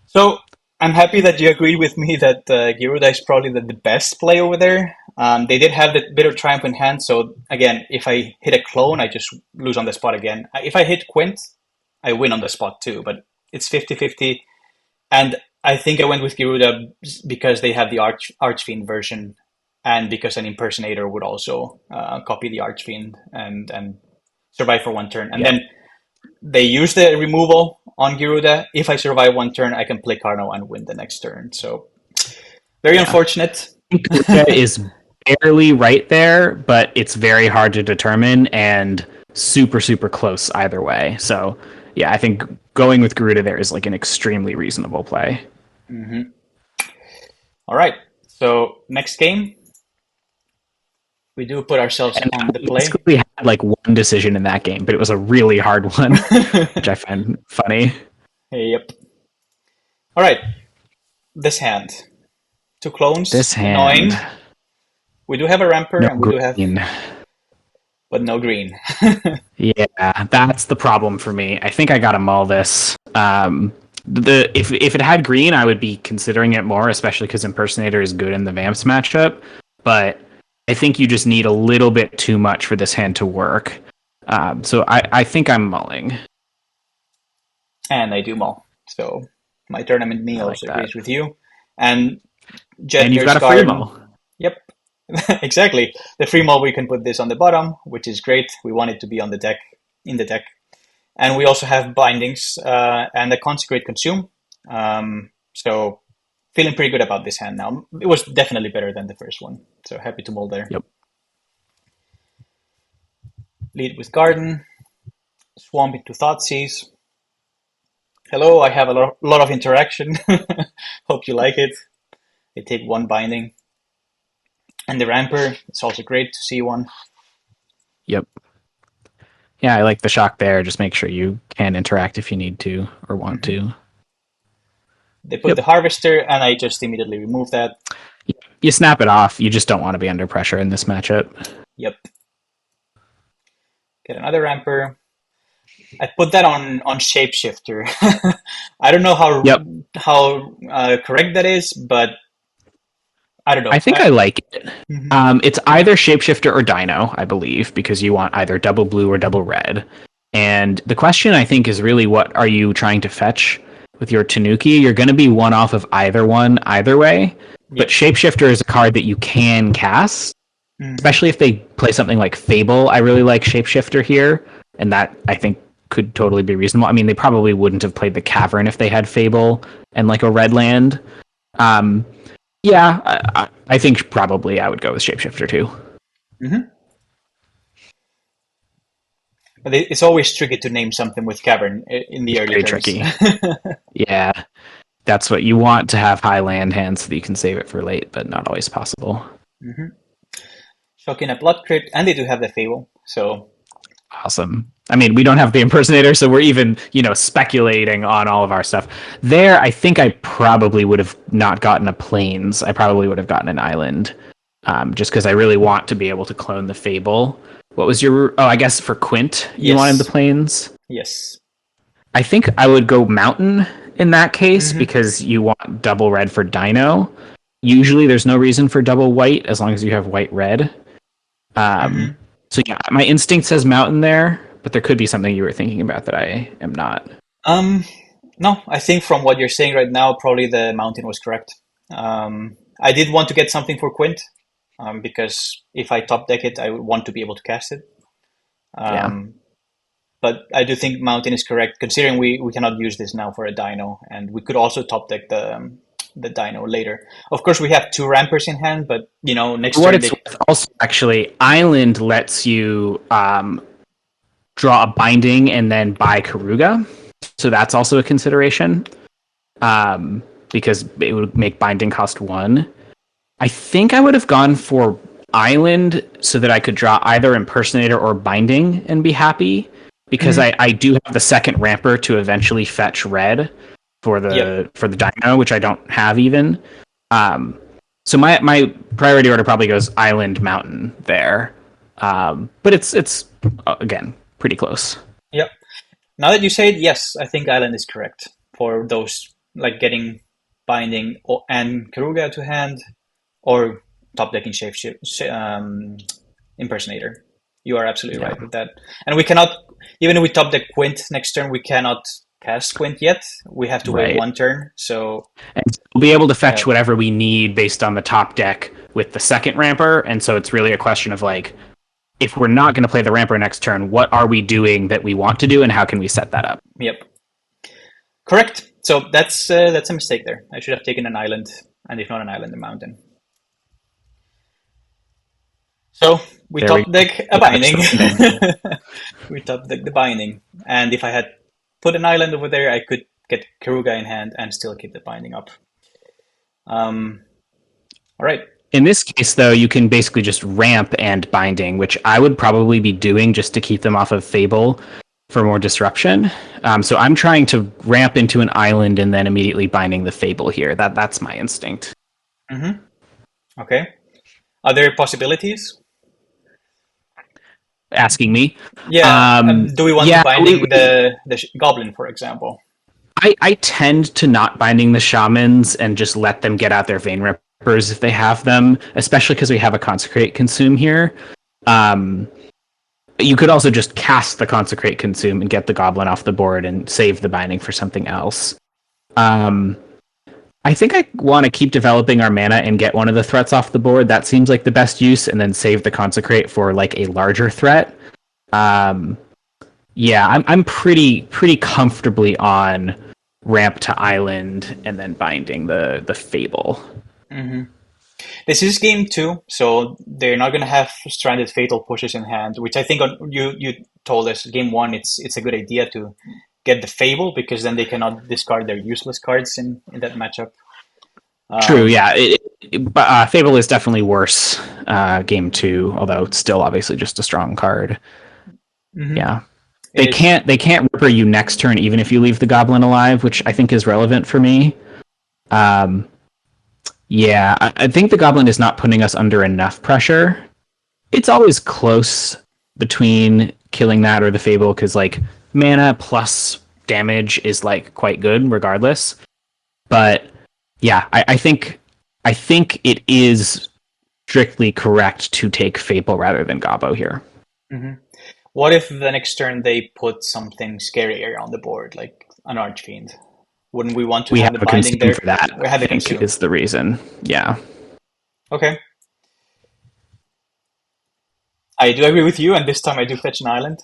So I'm happy that you agreed with me that Garuda is probably the best play over there. They did have the Bitter Triumph in hand, so again, if I hit a clone, I just lose on the spot again. If I hit Quint, I win on the spot too, but it's 50-50. And I think I went with Garuda because they have the Archfiend version, and because an Impersonator would also copy the Archfiend and survive for 1 turn. And then they use the removal on Garuda. If I survive 1 turn, I can play Carno and win the next turn. So very unfortunate. Garuda is barely right there, but it's very hard to determine and super, super close either way. So yeah, I think going with Garuda there is like an extremely reasonable play. Mm-hmm. All right. So next game, we do put ourselves on the play. We had like 1 decision in that game, but it was a really hard one, which I find funny. Yep. All right. This hand. 2 clones. This hand. Annoying. We do have a ramper, no and we green. do have... But no green. Yeah, that's the problem for me. I think I gotta mull this. If it had green, I would be considering it more, especially because Impersonator is good in the Vamps matchup. But I think you just need a little bit too much for this hand to work. So I think I'm mulling. And I do mull. So my tournament me I like also that. agrees with you. And And you've got a free mull. Yep. Exactly. The free mull, we can put this on the bottom, which is great. We want it to be on the deck, in the deck. And we also have bindings and a consecrate consume. So feeling pretty good about this hand now. It was definitely better than the first one. So happy to mull there. Yep. Lead with garden. Swamp into Thoughtseize. Hello, I have a lot of interaction. Hope you like it. They take one binding. And the Ramper, it's also great to see one. Yep. Yeah, I like the shock there. Just make sure you can interact if you need to or want to. They put the Harvester, and I just immediately remove that. You snap it off. You just don't want to be under pressure in this matchup. Yep. Get another Ramper. I put that on Shapeshifter. I don't know how correct that is, but I don't know. I think I like it. It's either Shapeshifter or Dino, I believe, because you want either double blue or double red. And the question, I think, is really what are you trying to fetch with your Tanuki? You're going to be one off of either one, either way. But Shapeshifter is a card that you can cast, especially if they play something like Fable. I really like Shapeshifter here, and that, I think, could totally be reasonable. I mean, they probably wouldn't have played the Cavern if they had Fable and like a red land. Yeah, I think probably I would go with Shapeshifter too. But it's always tricky to name something with Cavern in the early turns. Very tricky. Yeah, that's what you want to have high land hands so that you can save it for late, but not always possible. Shock in a Blood Crypt, and they do have the Fable, so... Awesome. I mean, we don't have the Impersonator, so we're even, speculating on all of our stuff. There, I think I probably would have not gotten a Plains. I probably would have gotten an Island, just because I really want to be able to clone the Fable. What was your... Oh, I guess for Quint, you wanted the Plains? Yes. I think I would go Mountain in that case, because you want double red for Dino. Usually there's no reason for double white, as long as you have white-red. So yeah, my instinct says Mountain there, but there could be something you were thinking about that I am not. No, I think from what you're saying right now, probably the Mountain was correct. I did want to get something for Quint, because if I top deck it, I would want to be able to cast it. But I do think Mountain is correct, considering we cannot use this now for a Dino, and we could also top deck the Dino later. Of course, we have two Rampers in hand, but next turn also actually Island lets you draw a binding and then buy Karuga, so that's also a consideration, because it would make binding cost 1. I think I would have gone for Island so that I could draw either Impersonator or Binding and be happy, because I do have the second Ramper to eventually fetch red for the Dino, which I don't have even. So my priority order probably goes Island, Mountain there. But it's again pretty close. Yep. Now that you say it, yes, I think Island is correct for those, like getting Binding and Karuga to hand, or top decking Impersonator. You are absolutely right with that. And we cannot, even if we top deck Quint next turn, we cannot cast Quint yet. We have to wait one turn. So we'll be able to fetch whatever we need based on the top deck with the second Ramper. And so it's really a question of like, if we're not going to play the Ramper next turn, what are we doing that we want to do, and how can we set that up? Yep. Correct. So that's a mistake there. I should have taken an Island, and if not an Island, a Mountain. So we top deck a Binding. We top deck the Binding. And if I had put an Island over there, I could get Karuga in hand and still keep the Binding up. All right. In this case, though, you can basically just ramp and Binding, which I would probably be doing just to keep them off of Fable for more disruption. So I'm trying to ramp into an Island and then immediately Binding the Fable here. That's my instinct. Okay. Are there possibilities? Asking me? Yeah. Do we want to Binding the Goblin, for example? I tend to not Binding the Shamans and just let them get out their Vein Ripper Rippers if they have them, especially because we have a Consecrate Consume here. You could also just cast the Consecrate Consume and get the Goblin off the board and save the binding for something else. I think I want to keep developing our mana and get one of the threats off the board. That seems like the best use, and then save the Consecrate for like a larger threat. Yeah, I'm pretty comfortably on ramp to island and then binding the Fable. Mm-hmm. This is game 2, so they're not going to have stranded fatal pushes in hand, which I think you told us game 1 it's a good idea to get the Fable, because then they cannot discard their useless cards in that matchup. True, yeah. But Fable is definitely worse game 2, although it's still obviously just a strong card. Mm-hmm. Yeah. They can't Ripper you next turn even if you leave the Goblin alive, which I think is relevant for me. Yeah, I think the Goblin is not putting us under enough pressure. It's always close between killing that or the Fable, because like mana plus damage is like quite good regardless. But yeah, I think it is strictly correct to take Fable rather than Gobbo here. Mm-hmm. What if the next turn they put something scarier on the board, like an Archfiend? Wouldn't we want to have the binding there? For that, We have I think is the reason. Yeah. Okay. I do agree with you, and this time I do fetch an island.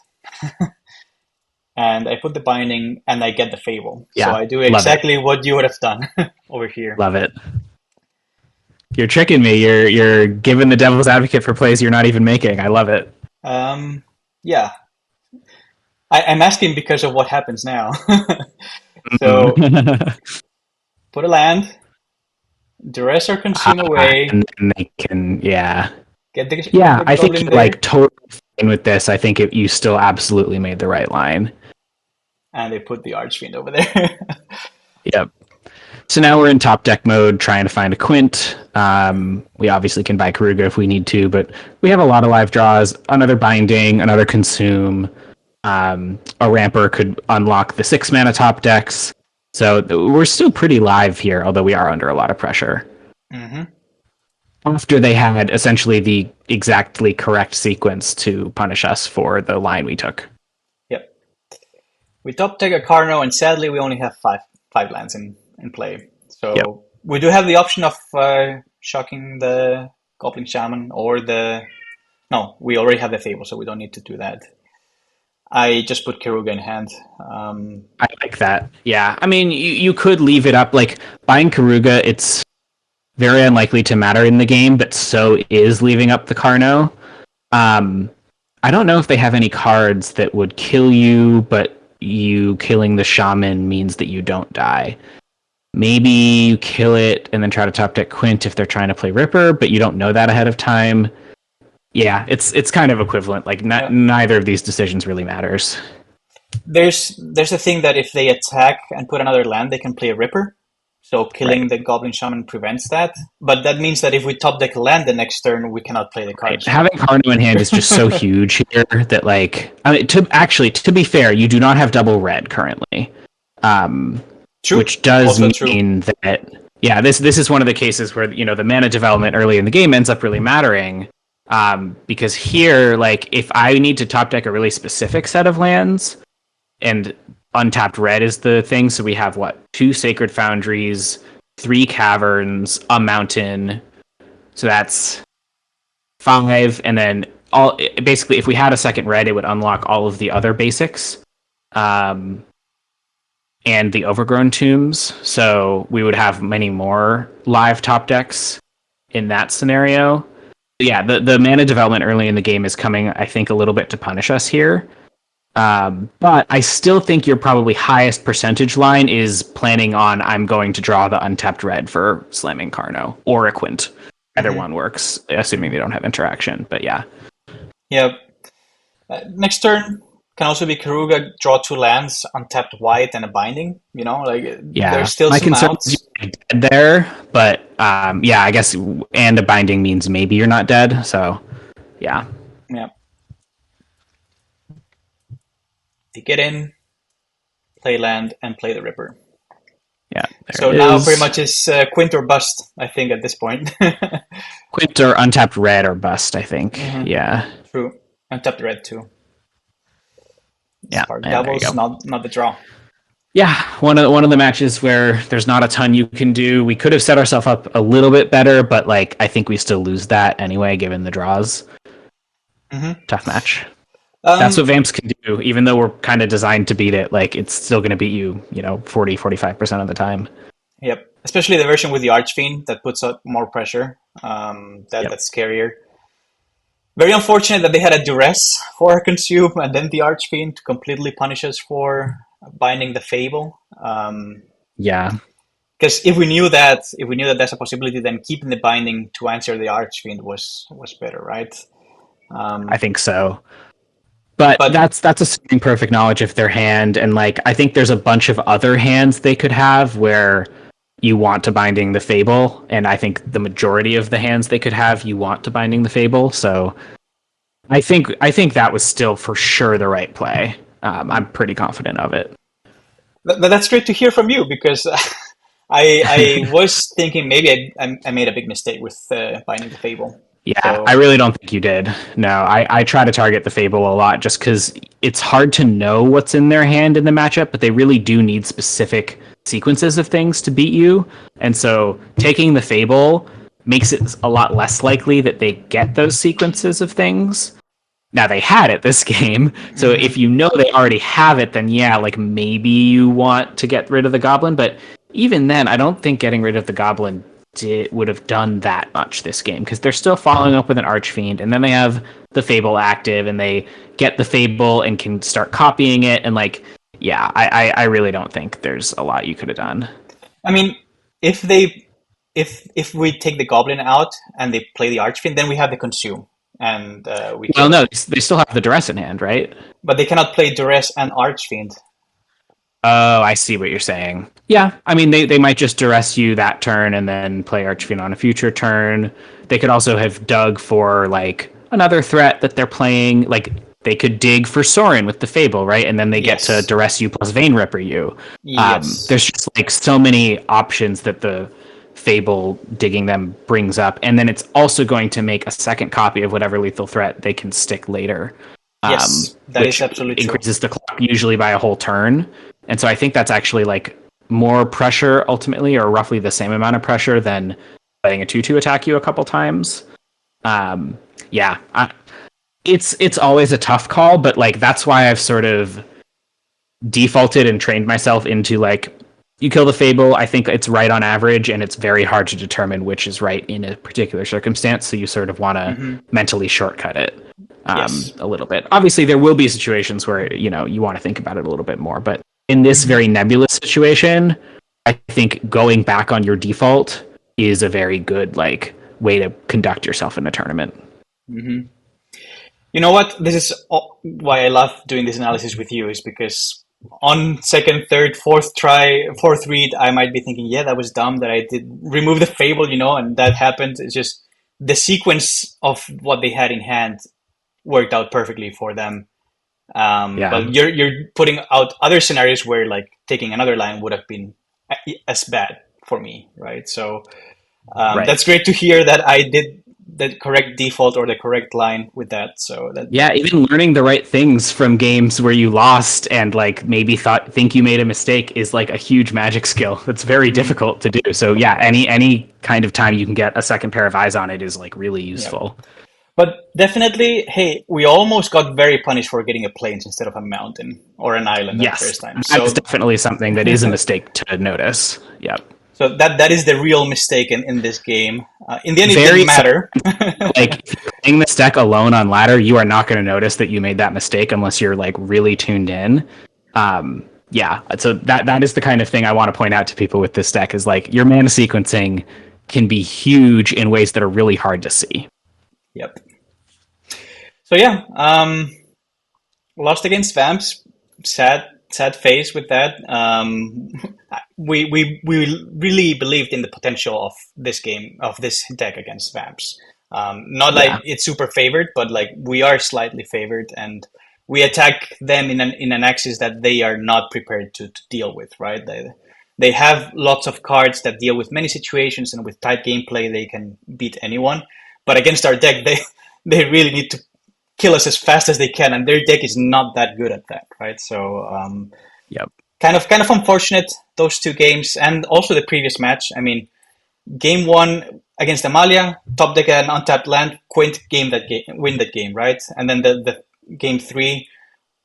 And I put the binding, and I get the Fable. Yeah, so I do exactly what you would have done over here. Love it. You're tricking me. You're giving the devil's advocate for plays you're not even making. I love it. Yeah. I'm asking because of what happens now. So, put a land, duress or consume away. And they can, yeah. Get the I think you're like totally fine with this. I think you still absolutely made the right line. And they put the Archfiend over there. Yep. So now we're in top deck mode, trying to find a Quint. We obviously can buy Karuga if we need to, but we have a lot of live draws. Another binding, another consume. A ramper could unlock the 6 mana top decks. So we're still pretty live here, although we are under a lot of pressure. Mm-hmm. After they had essentially the exactly correct sequence to punish us for the line we took. Yep. We top deck a Carno, and sadly we only have five lands in play. So we do have the option of shocking the Goblin Shaman or the... No, we already have the Fable, so we don't need to do that. I just put Karuga in hand. I like that. Yeah, I mean, you could leave it up. Like, buying Karuga, it's very unlikely to matter in the game, but so is leaving up the Carno. I don't know if they have any cards that would kill you, but you killing the Shaman means that you don't die. Maybe you kill it and then try to top deck Quint if they're trying to play Ripper, but you don't know that ahead of time. Yeah, it's kind of equivalent. Like neither of these decisions really matters. There's a thing that if they attack and put another land, they can play a Ripper. So killing the Goblin Shaman prevents that. But that means that if we top deck a land the next turn, we cannot play the card. Right. Having Carno in hand is just so huge here that, like, I mean, to be fair, you do not have double red currently. True. Which does also mean that this is one of the cases where the mana development early in the game ends up really mattering. Because here, like, if I need to top deck a really specific set of lands, and untapped red is the thing, so we have 2 Sacred Foundries, 3 Caverns, a mountain, so that's 5, and then basically if we had a second red, it would unlock all of the other basics, and the Overgrown Tombs, so we would have many more live top decks in that scenario. Yeah, the mana development early in the game is coming, I think, a little bit to punish us here. But I still think your probably highest percentage line is planning on I'm going to draw the untapped red for slamming Carno or a Quint. Either one works, assuming they don't have interaction. But yeah. Yeah. Next turn can also be Karuga, draw 2 lands, untapped white, and a binding. There's still some outs there, but I guess and a binding means maybe you're not dead. So yeah. Yeah. They get in, play land, and play the Ripper. Yeah, there So it now is. pretty much it's Quint or bust, I think, at this point. Quint or untapped red or bust, I think. Mhm. Yeah. True. Untapped red too. Yeah, Spark and there you doubles, go. not the draw. Yeah, one of the matches where there's not a ton you can do. We could have set ourselves up a little bit better, but like I think we still lose that anyway, given the draws. Mm-hmm. Tough match. That's what Vamps can do, even though we're kind of designed to beat it. Like it's still going to beat you, 40-45% of the time. Yep. Especially the version with the Archfiend that puts out more pressure. Yep. That's scarier. Very unfortunate that they had a duress for consume and then the Archfiend to completely punish us for binding the Fable. Yeah, Because if we knew that that's a possibility, then keeping the binding to answer the Archfiend was better, right? I think so. But But that's assuming perfect knowledge of their hand, and like I think there's a bunch of other hands they could have where you want to binding the Fable, and I think the majority of the hands they could have you want to binding the Fable. So I think that was still for sure the right play. I'm pretty confident of it. that's great to hear from you because I was thinking maybe I made a big mistake with binding the Fable. Yeah, So I really don't think you did. No, I try to target the Fable a lot just because it's hard to know what's in their hand in the matchup, but they really do need specific sequences of things to beat you. And so taking the Fable makes it a lot less likely that they get those sequences of things. Now they had it this game, so if you know they already have it, then yeah, like maybe you want to get rid of the Goblin, but even then, I don't think getting rid of the Goblin would have done that much this game because they're still following up with an Archfiend, and then they have the Fable active, and they get the Fable and can start copying it, and like, yeah, I really don't think there's a lot you could have done. I mean, if we take the Goblin out and they play the Archfiend, then we have the consume, and we Well, kill no, it. they still have the Duress in hand, right? But they cannot play Duress and Archfiend. Oh, I see what you're saying. Yeah, I mean, they might just duress you that turn and then play Archfiend on a future turn. They could also have dug for, like, another threat that they're playing. Like, they could dig for Sorin with the Fable, right? And then they get to Yes. duress you plus Vein Ripper you. Yes. There's just, like, so many options that the Fable digging them brings up. And then it's also going to make a second copy of whatever lethal threat they can stick later. Yes, that is Which absolutely true. increases the clock usually by a whole turn. And so I think that's actually like more pressure ultimately, or roughly the same amount of pressure than letting a 2/2 attack you a couple times. Yeah, it's always a tough call, but like that's why I've sort of defaulted and trained myself into like you kill the Fable. I think it's right on average, and it's very hard to determine which is right in a particular circumstance. So you sort of want to mentally shortcut it Yes. a little bit. Obviously, there will be situations where you want to think about it a little bit more, but in this very nebulous situation, I think going back on your default is a very good like way to conduct yourself in a tournament. You know what? This is why I love doing this analysis with you, is because on second, third, fourth try, fourth read, I might be thinking, yeah, that was dumb that I did remove the Fable, and that happened. It's just the sequence of what they had in hand worked out perfectly for them. But you're putting out other scenarios where like taking another line would have been as bad for me, right? So Right. that's great to hear that I did the correct default or the correct line with that. So that Yeah, even learning the right things from games where you lost and like maybe think you made a mistake is like a huge magic skill. That's very difficult to do. So yeah, any kind of time you can get a second pair of eyes on it is like really useful. But definitely, hey, we almost got very punished for getting a plains instead of a mountain or an island the first time. So That's definitely something that is a mistake to notice. Yep. So that is the real mistake in this game. In the end, it Very didn't matter. Like if you're playing this deck alone on ladder, you are not going to notice that you made that mistake unless you're like really tuned in. Yeah, so that is the kind of thing I want to point out to people with this deck is like your mana sequencing can be huge in ways that are really hard to see. Yep. So yeah, lost against Vamps. Sad face with that. We really believed in the potential of this game, of this deck against Vamps. Not like it's super favored, but like we are slightly favored, and we attack them in an axis that they are not prepared to deal with. Right? They have lots of cards that deal with many situations, and with tight gameplay, they can beat anyone. But against our deck, they really need to kill us as fast as they can, and their deck is not that good at that, right? So Yep. kind of unfortunate, those two games, and also the previous match. I mean, game one against Amalia, top deck an untapped land, Quint win that game, right? And then the game three,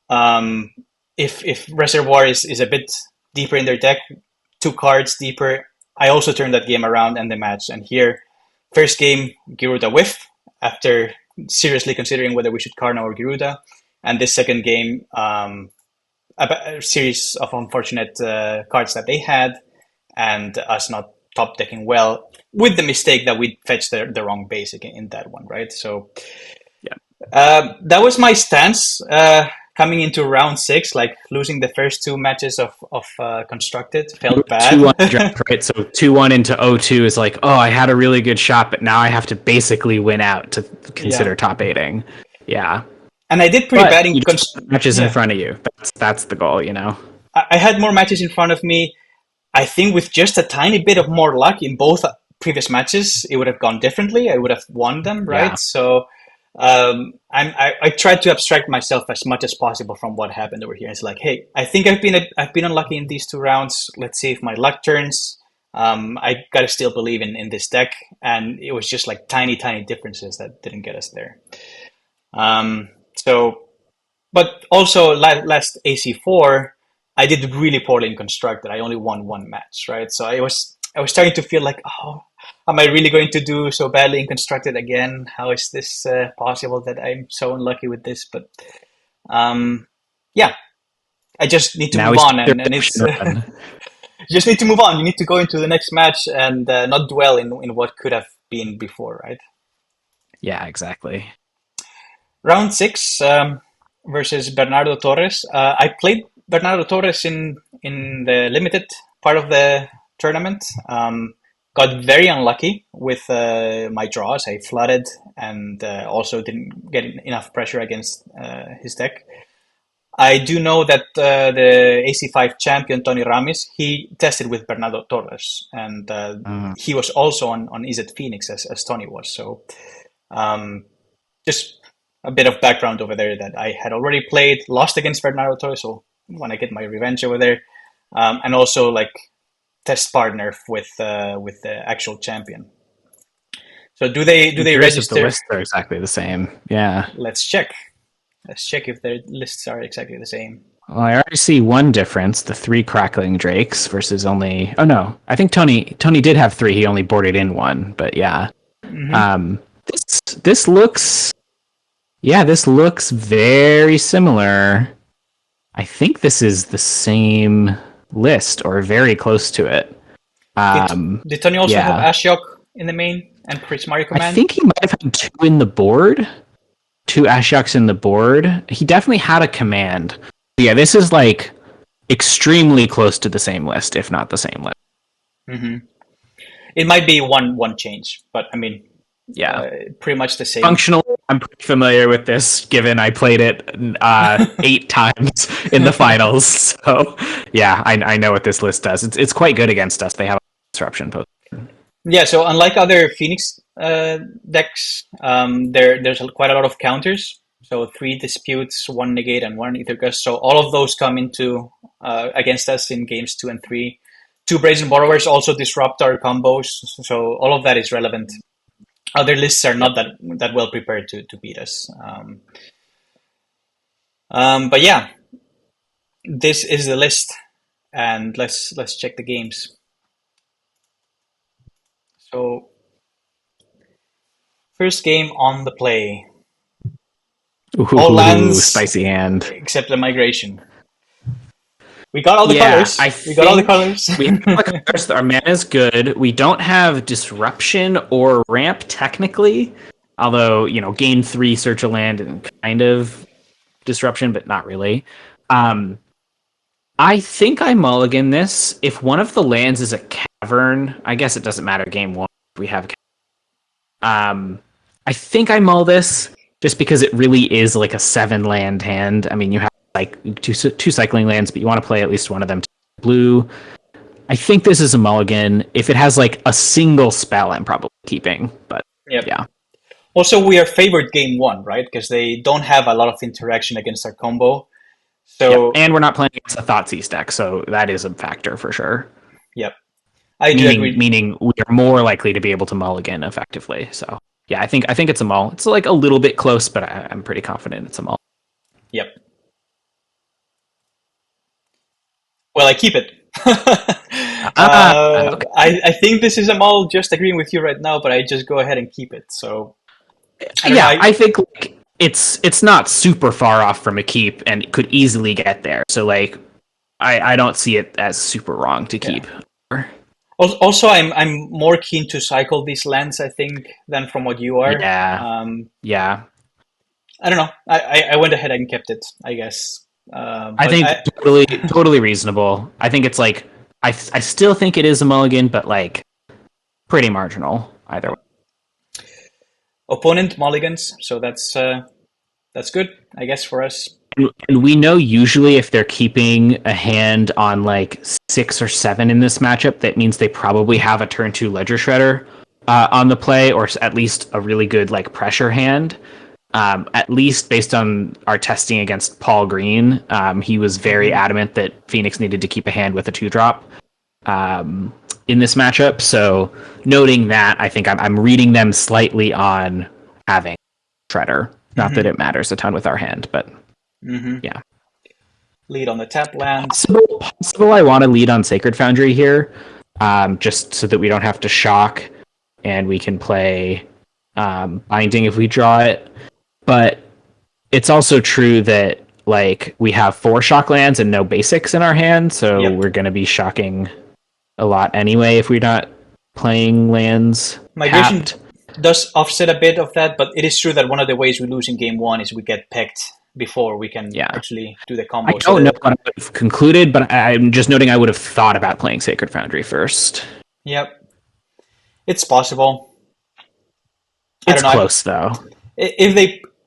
if Reservoir is a bit deeper in their deck, 2 cards deeper, I also turned that game around and the match. And here, first game, Giruda whiff after seriously considering whether we should Karna or Giruda. And this second game, a series of unfortunate cards that they had, and us not top decking well, with the mistake that we fetched the wrong base in that one, right? So yeah, that was my stance coming into round 6. Like losing the first 2 matches of Constructed felt bad. 2-1 draft, right? So 2-1 into 0-2 is like, oh, I had a really good shot, but now I have to basically win out to consider top 8ing. Yeah. And I did pretty bad in matches in front of you. That's the goal, you know. I had more matches in front of me. I think with just a tiny bit of more luck in both previous matches, it would have gone differently. I would have won them, right? Yeah. So I tried to abstract myself as much as possible from what happened over here. It's like, hey, I think I've been unlucky in these 2 rounds. Let's see if my luck turns. I gotta still believe in this deck, and it was just like tiny differences that didn't get us there. So, but also last AC4, I did really poorly in Constructed. I only won 1 match, right? So I was starting to feel like, oh, am I really going to do so badly in Constructed again? How is this possible that I'm so unlucky with this? But yeah, I just need to move on, and it's you just need to move on. You need to go into the next match and not dwell in what could have been before, right? Yeah, exactly. Round 6 versus Bernardo Torres. I played Bernardo Torres in the limited part of the tournament. Got very unlucky with my draws. I flooded and also didn't get enough pressure against his deck. I do know that the AC5 champion, Tony Ramis, he tested with Bernardo Torres, and he was also on Izzet Phoenix as Tony was. So just a bit of background over there that I had already played, lost against Bernardo Torres, so when I get my revenge over there, and also like test partner with the actual champion. So do they register? The lists are exactly the same. Yeah. Let's check if their lists are exactly the same. Well, I already see one difference: the 3 crackling drakes versus only. Oh no, I think Tony did have 3. He only boarded in 1, but yeah. Mm-hmm. This looks. Yeah, this looks very similar. I think this is the same list or very close to it. Did Tony also have Ashiok in the main and Prismari Command? I think he might have had 2 in the board. 2 Ashioks in the board. He definitely had a command. Yeah, this is like extremely close to the same list, if not the same list. Mm-hmm. It might be one change, but I mean, yeah, pretty much the same. Functionally, I'm pretty familiar with this, given I played it 8 times in the finals. So, yeah, I know what this list does. It's quite good against us. They have a disruption post. Yeah, so unlike other Phoenix decks, there's quite a lot of counters. So 3 disputes, 1 negate, and 1 ether gust. So all of those come into against us in games 2 and 3. 2 brazen borrowers also disrupt our combos. So all of that is relevant. Other lists are not that well prepared to beat us. But yeah, this is the list, and let's check the games. So first game on the play. All lands, spicy hand, except the migration. We got all the colors. We got all the colors. We have all the colors. Our mana is good. We don't have disruption or ramp technically, although gain 3, search a land, and kind of disruption, but not really. I think I mulligan this. If one of the lands is a cavern, I guess it doesn't matter. Game 1, we have. I think I mull this just because it really is like a 7-land hand. I mean, you have like two cycling lands, but you want to play at least one of them blue. I think this is a mulligan. If it has like a single spell, I'm probably keeping. But Yep. yeah. Also, we are favored game one, right? Because they don't have a lot of interaction against our combo. So, Yep. And we're not playing against a Thoughtseize deck, so that is a factor for sure. yep. I do agree. Meaning we are more likely to be able to mulligan effectively. So yeah, I think it's a mull. It's like a little bit close, but I'm pretty confident it's a mull. Yep. Well, I keep it. Okay. I think this is a mull, just agreeing with you right now, but I just go ahead and keep it. So I think like, it's not super far off from a keep and it could easily get there. So like I don't see it as super wrong to keep. Also, I'm more keen to cycle these lands, I think, than from what you are. Yeah. I don't know. I went ahead and kept it, I guess. I think totally reasonable. I think it's like I still think it is a mulligan, but like pretty marginal either way. Opponent mulligans, so that's good, I guess, for us. And we know usually if they're keeping a hand on like 6 or 7 in this matchup, that means they probably have a turn 2 Ledger Shredder on the play, or at least a really good like pressure hand. At least based on our testing against Paul Green, he was very adamant that Phoenix needed to keep a hand with a 2-drop in this matchup. So noting that, I think I'm reading them slightly on having Shredder. Not that it matters a ton with our hand, but yeah. Lead on the tap land. Possible I want to lead on Sacred Foundry here, just so that we don't have to shock and we can play Binding if we draw it. But it's also true that like we have 4 shock lands and no basics in our hand, so we're going to be shocking a lot anyway if we're not playing lands. Migration tapped. Does offset a bit of that, but it is true that one of the ways we lose in game 1 is we get pecked before we can actually do the combo. I don't know what I would have concluded, but I'm just noting I would have thought about playing Sacred Foundry first. Yep. It's possible. It's close, though.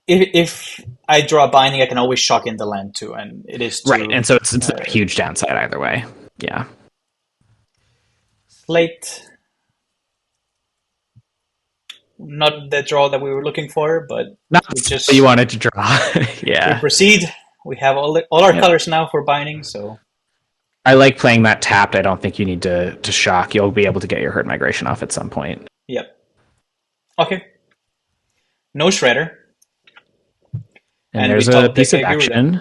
If I draw a Binding, I can always shock in the land too, and it is too, right. And so it's a huge downside either way. Yeah. Slate. Not the draw that we were looking for, but not just what you wanted to draw. Yeah. We proceed. We have all our colors now for Binding, so I like playing that tapped. I don't think you need to shock. You'll be able to get your herd migration off at some point. Yep. Okay. No Shredder. And there's a piece of action.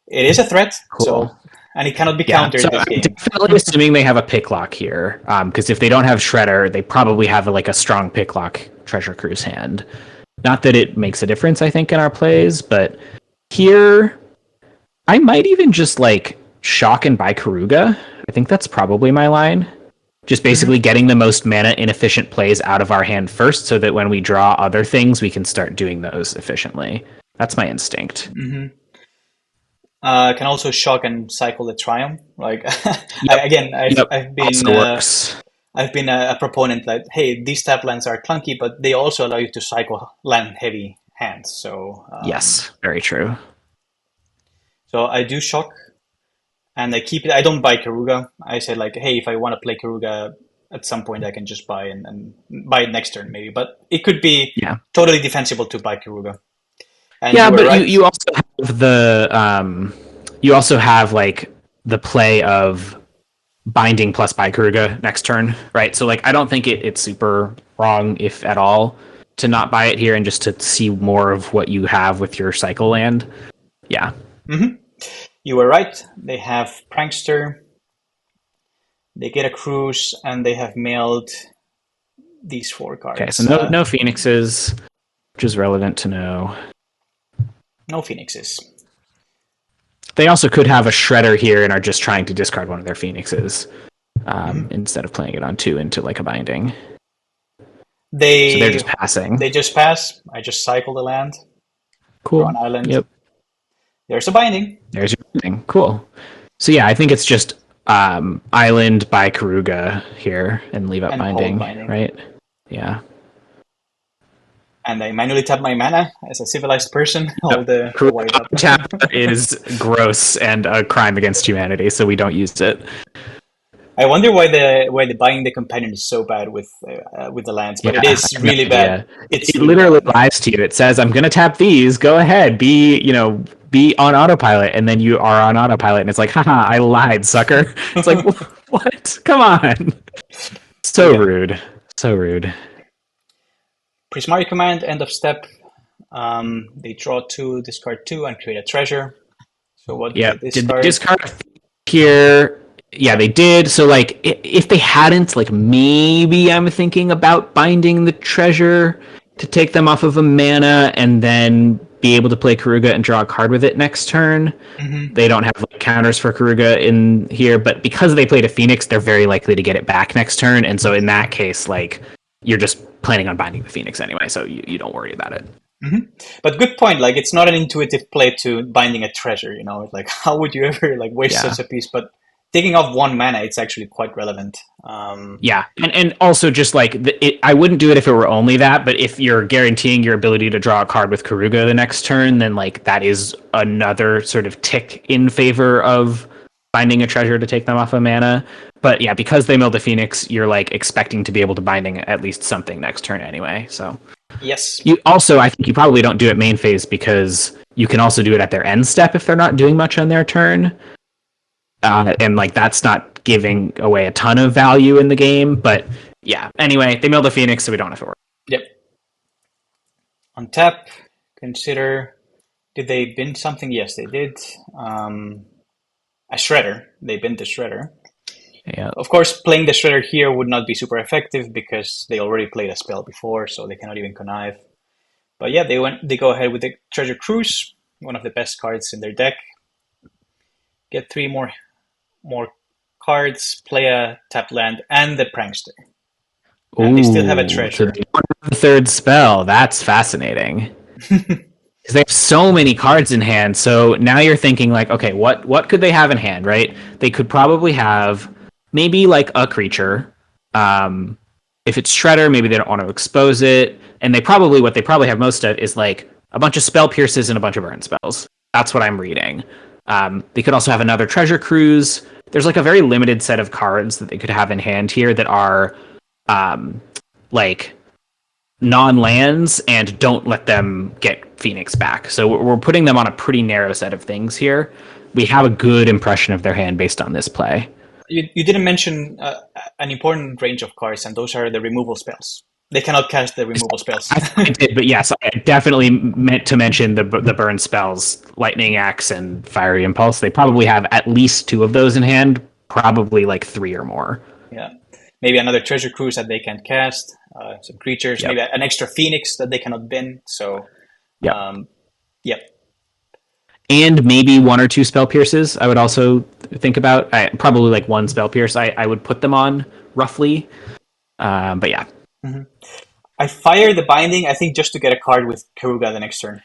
It is a threat, cool. And it cannot be countered in this game. Definitely assuming they have a pick lock here, because if they don't have Shredder, they probably have a strong pick lock Treasure Cruise hand. Not that it makes a difference, I think, in our plays, but here I might even just shock and buy Karuga. I think that's probably my line. Just basically getting the most mana inefficient plays out of our hand first, so that when we draw other things, we can start doing those efficiently. That's my instinct. Can also shock and cycle the Triumph. I've been a proponent that, hey, these tap lands are clunky, but they also allow you to cycle land heavy hands. So yes, very true. So I do shock, and I keep it. I don't buy Karuga. I say hey, if I want to play Karuga at some point, I can just buy and buy it next turn maybe. But it could be totally defensible to buy Karuga. And you also have the play of Binding plus buy Karuga next turn, right? So I don't think it's super wrong, if at all, to not buy it here and just to see more of what you have with your cycle land. Yeah. You were right. They have Prankster, they get a Cruise, and they have mailed these 4 cards. Okay, so no Phoenixes, which is relevant to know. No Phoenixes. They also could have a Shredder here and are just trying to discard one of their Phoenixes instead of playing it on 2 into a Binding. So they're just passing. They just pass. I just cycle the land. Cool. On island. Yep. There's a Binding. There's your Binding. Cool. So yeah, I think it's just island by Karuga here and leave up Binding, right? Yeah. And I manually tap my mana as a civilized person. All the white up. Tap is gross and a crime against humanity, so we don't use it. I wonder why the buying the companion is so bad with the lands, but Yeah, it I is have no really idea. bad. It's It really literally bad. lies to you. It says, "I'm going to tap these. Go ahead. Be on autopilot," and then you are on autopilot, and it's like, "Haha, I lied, sucker." It's like, what? Come on. So So yeah, rude. So rude. Prismari command, end of step. They draw 2, discard 2, and create a treasure. So what do they Yep. Did they discard? discard here? Yeah, they did. So, like, if they hadn't, like, maybe I'm thinking about binding the treasure to take them off of a mana and then be able to play Karuga and draw a card with it next turn. Hmm. They don't have like, counters for Karuga in here, but because they played a Phoenix, they're very likely to get it back next turn. And so, in that case, like, you're just planning on binding the Phoenix anyway, so you don't worry about it. Hmm. But good point. Like it's not an intuitive play to binding a treasure. You know, like how would you ever like waste Yeah. such a piece? But taking off 1 mana, it's actually quite relevant. Yeah, and also just like I wouldn't do it if it were only that, but if you're guaranteeing your ability to draw a card with Karuga the next turn, then like that is another sort of tick in favor of binding a treasure to take them off a mana. But yeah, because they milled the Phoenix, you're like expecting to be able to binding at least something next turn anyway. So Yes. you also, I think you probably don't do it main phase because you can also do it at their end step if they're not doing much on their turn. And like that's not giving away a ton of value in the game, but yeah. Anyway, they milled the Phoenix, so we don't have to worry. Yep. On tap, consider. Did they bin something? Yes, they did. A shredder. They binned the shredder. Yeah. Of course, playing the shredder here would not be super effective because they already played a spell before, so they cannot even connive. But yeah, they go ahead with the Treasure Cruise, one of the best cards in their deck. Get 3 more cards, play a tap land, and the Prankster. And they still have a Ooh, so treasure. the third spell. That's fascinating. Because they have so many cards in hand. So now you're thinking like, okay, what could they have in hand, right? They could probably have maybe like a creature. If it's Shredder, maybe they don't want to expose it. And what they probably have most of is like a bunch of spell pierces and a bunch of burn spells. That's what I'm reading. They could also have another treasure cruise. There's like a very limited set of cards that they could have in hand here that are like non-lands and don't let them get Phoenix back. So we're putting them on a pretty narrow set of things here. We have a good impression of their hand based on this play. You didn't mention an important range of cards, and those are the removal spells. They cannot cast the removal spells. I did, but yes, I definitely meant to mention the burn spells, Lightning Axe and Fiery Impulse. They probably have at least 2 of those in hand, probably like 3 or more. Yeah, maybe another Treasure Cruise that they can cast, some creatures, Yep. maybe an extra Phoenix that they cannot bin. So, Yep. Yep. And maybe 1 or 2 spell pierces. I would also think about probably like 1 spell pierce. I would put them on roughly, but yeah. Mm-hmm. I fire the binding, I think, just to get a card with Karuga the next turn.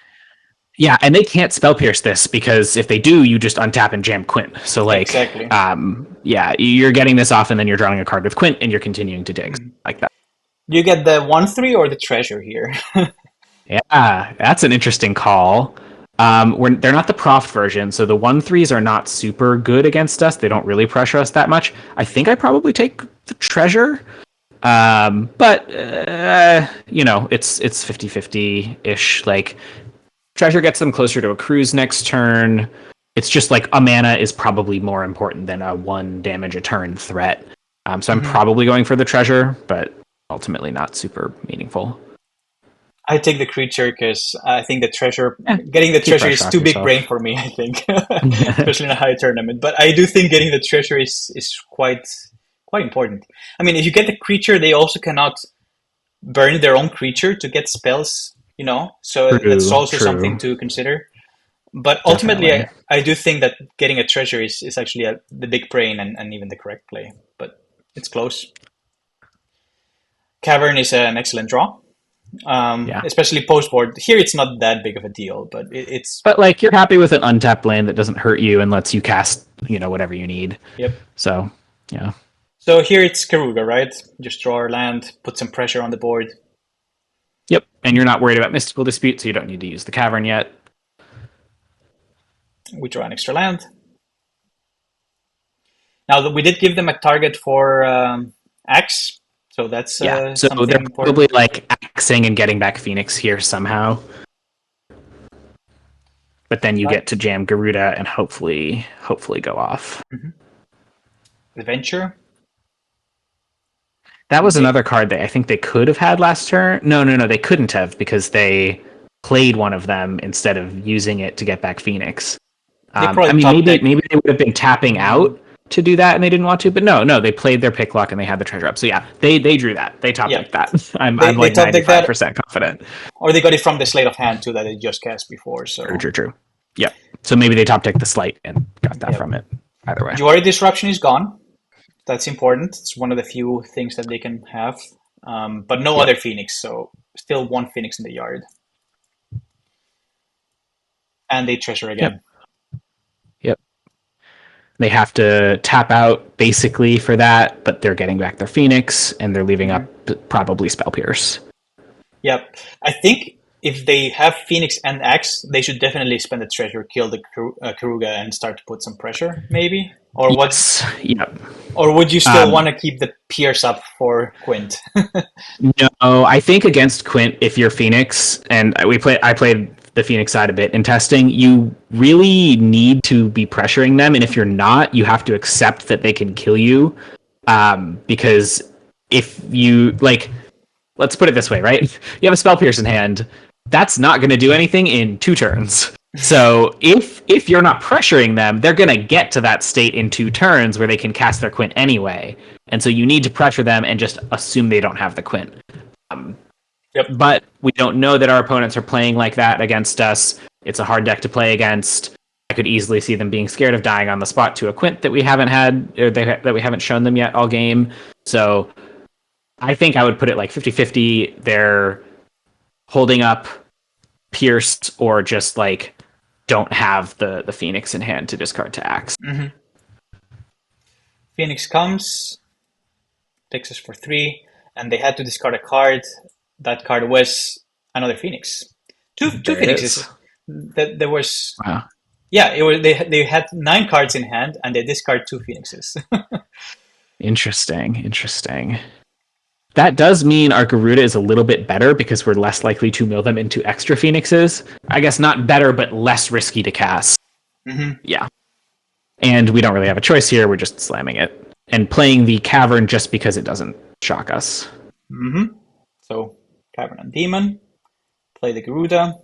Yeah, and they can't spell pierce this because if they do, you just untap and jam Quint. So like, exactly. Yeah, you're getting this off, and then you're drawing a card with Quint, and you're continuing to dig like that. You get the 1/3 or the treasure here. Yeah, that's an interesting call. They're not the Proft version, so the 1/3s are not super good against us. They don't really pressure us that much. I think I probably take the treasure. But it's 50-50-ish. Like treasure gets them closer to a cruise next turn. It's just like a mana is probably more important than a 1 damage a turn threat. So I'm probably going for the treasure, but ultimately not super meaningful. I take the creature because I think the treasure, getting the treasure is too big brain for me, I think, especially in a high tournament. But I do think getting the treasure is quite important. I mean, if you get the creature, they also cannot burn their own creature to get spells, so that's also something to consider. But ultimately, I do think that getting a treasure is actually the big brain and even the correct play, but it's close. Cavern is an excellent draw. Especially post board. Here it's not that big of a deal, but it's... But like you're happy with an untapped land that doesn't hurt you and lets you cast, whatever you need. Yep. So, yeah. So here it's Karuga, right? Just draw our land, put some pressure on the board. Yep, and you're not worried about Mystical Dispute, so you don't need to use the Cavern yet. We draw an extra land. Now, we did give them a target for Axe, so that's Yeah, so something they're important. probably like axing and getting back Phoenix here somehow. But then you get to jam Garuda and hopefully go off. Adventure. That was another card that I think they could have had last turn. No, they couldn't have because they played one of them instead of using it to get back Phoenix. I mean, maybe they would have been tapping out to do that and they didn't want to, but no, they played their pick lock and they had the treasure up. So yeah, they drew that. They top decked that. I'm like 95% confident. Or they got it from the slate of hand too that they just cast before. So True. Yeah. So maybe they top decked the slate and got that from it. Either way. Jwari Disruption is gone. That's important. It's one of the few things that they can have. But no other Phoenix, so still one Phoenix in the yard. And they treasure again. Yep. They have to tap out basically for that, but they're getting back their Phoenix and they're leaving up probably Spell Pierce. Yep. I think if they have Phoenix and Axe, they should definitely spend the treasure, kill the Karuga, and start to put some pressure, maybe? Or what? Yep. Or would you still want to keep the Pierce up for Quint? No, I think against Quint, if you're Phoenix, and I played the Phoenix side a bit in testing, you really need to be pressuring them, and if you're not, you have to accept that they can kill you, because if you, like, let's put it this way, right? You have a Spell Pierce in hand, that's not going to do anything in 2 turns. So if you're not pressuring them, they're going to get to that state in 2 turns where they can cast their Quint anyway. And so you need to pressure them and just assume they don't have the Quint. But we don't know that our opponents are playing like that against us. It's a hard deck to play against. I could easily see them being scared of dying on the spot to a Quint that we haven't had, or that we haven't shown them yet all game. So I think I would put it like 50-50. They're holding up Pierced or just like don't have the Phoenix in hand to discard to Axe. Mm-hmm. Phoenix comes, takes us for 3, and they had to discard a card. That card was another Phoenix. Two Phoenixes. There was... Wow. Yeah, it was. They had 9 cards in hand, and they discard 2 Phoenixes. Interesting. That does mean our Garuda is a little bit better because we're less likely to mill them into extra Phoenixes. I guess not better, but less risky to cast. Mm-hmm. Yeah. And we don't really have a choice here. We're just slamming it. And playing the Cavern just because it doesn't shock us. Mm-hmm. So, Cavern and Demon. Play the Garuda.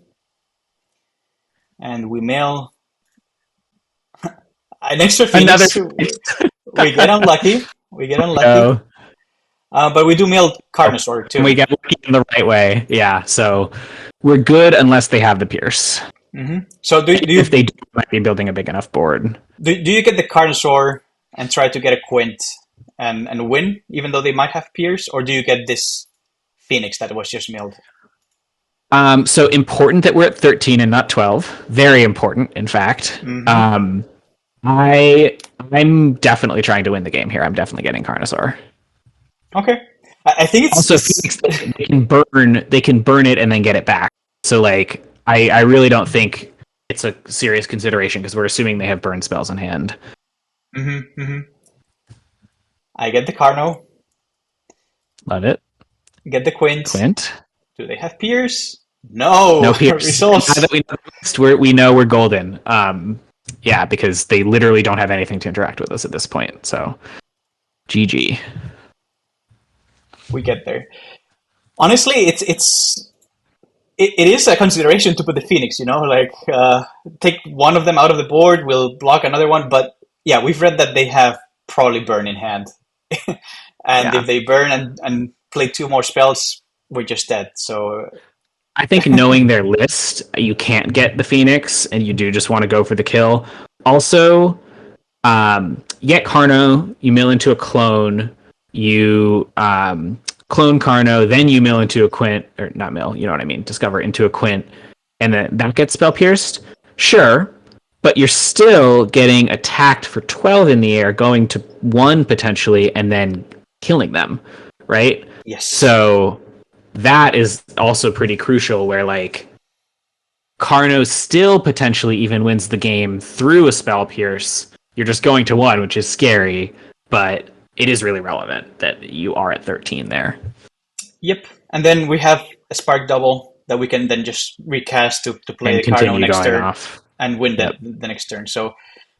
And we mill an extra Phoenix. We get unlucky. No. But we do mill Carnosaur too. And we get lucky in the right way. Yeah, so we're good unless they have the Pierce. Mm-hmm. So do you, if they do, might be building a big enough board. Do you get the Carnosaur and try to get a Quint and win, even though they might have Pierce? Or do you get this Phoenix that was just milled? So important that we're at 13 and not 12. Very important, in fact. Mm-hmm. I'm definitely trying to win the game here. I'm definitely getting Carnosaur. Okay. I think it's also Phoenix, they can burn it and then get it back. So like I really don't think it's a serious consideration because we're assuming they have burn spells in hand. Mm-hmm. Mm-hmm. I get the Carno. Love it. Get the Quint. Do they have Pierce? No Pierce. Results. Now that we know we're golden. Yeah, because they literally don't have anything to interact with us at this point. So GG. We get there. Honestly, it is a consideration to put the Phoenix, like take one of them out of the board, we'll block another one, but yeah, we've read that they have probably burn in hand. And if they burn and play 2 more spells, we're just dead. So I think knowing their list, you can't get the Phoenix and you do just want to go for the kill. Also, you get Carno, you mill into a clone, you clone Carno, then you mill into a Quint, or not mill, you know what I mean, discover into a Quint, and then that gets spell pierced. Sure, but you're still getting attacked for 12 in the air, going to 1 potentially, and then killing them, right? Yes. So that is also pretty crucial where like Carno still potentially even wins the game through a spell pierce you're just going to 1, which is scary, but it is really relevant that you are at 13 there. Yep. And then we have a spark double that we can then just recast to play And a Cardinal continue next going turn off. and win Yep. the next turn. So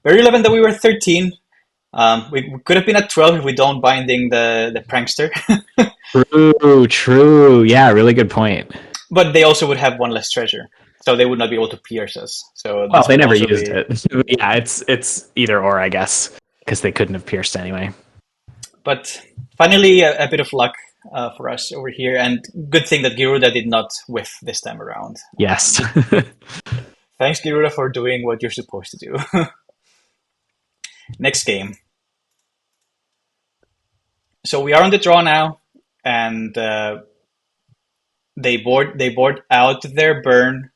very relevant that we were 13. We could have been at 12 if we don't binding the prankster. True. Yeah, really good point. But they also would have 1 less treasure. So they would not be able to pierce us. So Well, this they would never also used be... it. Yeah, it's either or, I guess, because they couldn't have pierced anyway. But finally, a bit of luck for us over here. And good thing that Giruda did not whiff this time around. Yes. Thanks, Giruda, for doing what you're supposed to do. Next game. So we are on the draw now, and they board out their burn.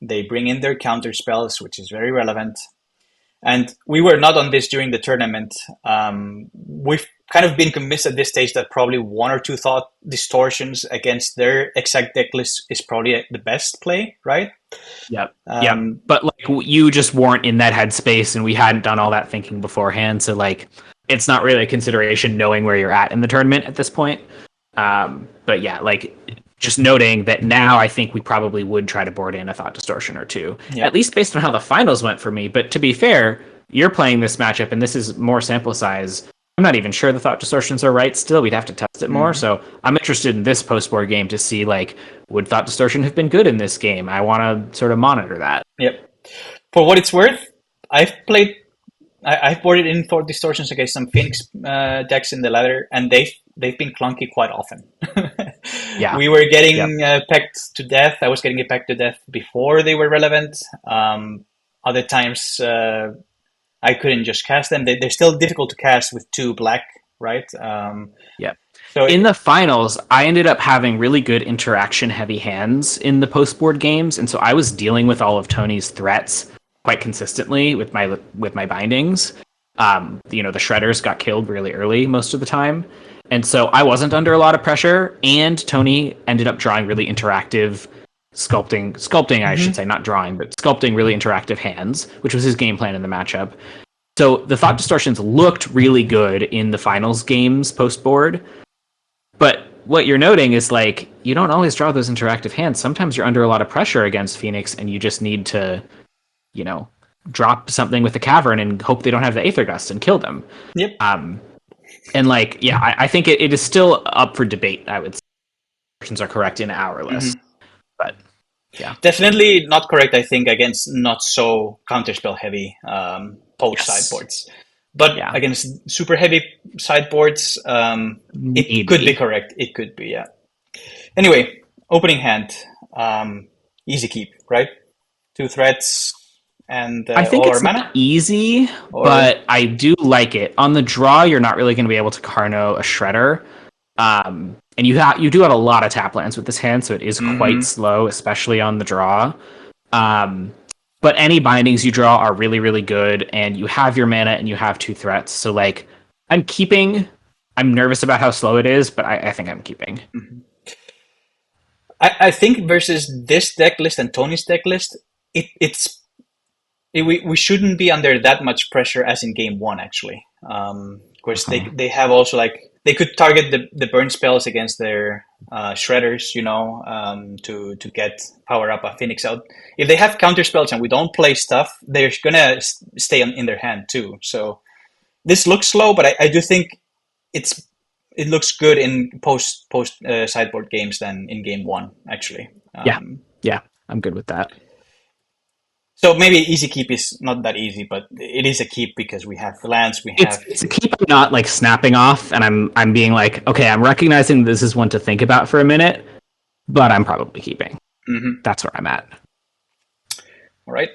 They bring in their counter spells, which is very relevant. And we were not on this during the tournament. We've kind of been convinced at this stage that probably 1 or 2 thought distortions against their exact deck list is probably the best play, right? Yep. But like you just weren't in that headspace, and we hadn't done all that thinking beforehand. So like, it's not really a consideration knowing where you're at in the tournament at this point. But yeah, like just noting that now I think we probably would try to board in a thought distortion or 2, at least based on how the finals went for me. But to be fair, you're playing this matchup, and this is more sample size. I'm not even sure the thought distortions are right still. We'd have to test it more. So I'm interested in this post-board game to see, like, would thought distortion have been good in this game? I want to sort of monitor that. Yep. For what it's worth, I've boarded in thought distortions against some Phoenix decks in the ladder, and they've been clunky quite often. Yeah. We were getting pecked to death. I was getting it pecked to death before they were relevant. Other times, I couldn't just cast them. They're still difficult to cast with 2 black, right? So in the finals, I ended up having really good interaction-heavy hands in the post-board games, and so I was dealing with all of Tony's threats quite consistently with my bindings. The shredders got killed really early most of the time, and so I wasn't under a lot of pressure. And Tony ended up drawing really interactive sculpting, I should say, not drawing, but sculpting really interactive hands, which was his game plan in the matchup. So the thought distortions looked really good in the finals games post board, but what you're noting is like you don't always draw those interactive hands. Sometimes you're under a lot of pressure against Phoenix, and you just need to, drop something with the cavern and hope they don't have the Aether Gust and kill them. Yep. And like, yeah, I think it is still up for debate. I would say distortions are correct in our list, but yeah, definitely not correct. I think against not so counterspell heavy post sideboards, but against super heavy sideboards, it could be correct. It could be, yeah. Anyway, opening hand, easy keep, right? 2 threats. And I think it's not easy, but I do like it. On the draw, you're not really going to be able to Carno a Shredder. And you do have a lot of tap lands with this hand, so it is quite slow, especially on the draw. But any bindings you draw are really, really good, and you have your mana and you have 2 threats. So like, I'm keeping. I'm nervous about how slow it is, but I think I'm keeping. I think versus this deck list and Tony's deck list, we shouldn't be under that much pressure as in game 1, actually. Of course, they have also, like, they could target the burn spells against their shredders, to get power up a Phoenix out. If they have counter spells and we don't play stuff, they're going to stay in their hand too. So this looks slow, but I do think it looks good in post sideboard games than in game 1, actually. Yeah, I'm good with that. So maybe easy keep is not that easy, but it is a keep because we have lands. It's a keep. I'm not like snapping off, and I'm being like, okay, I'm recognizing this is one to think about for a minute, but I'm probably keeping. That's where I'm at. All right,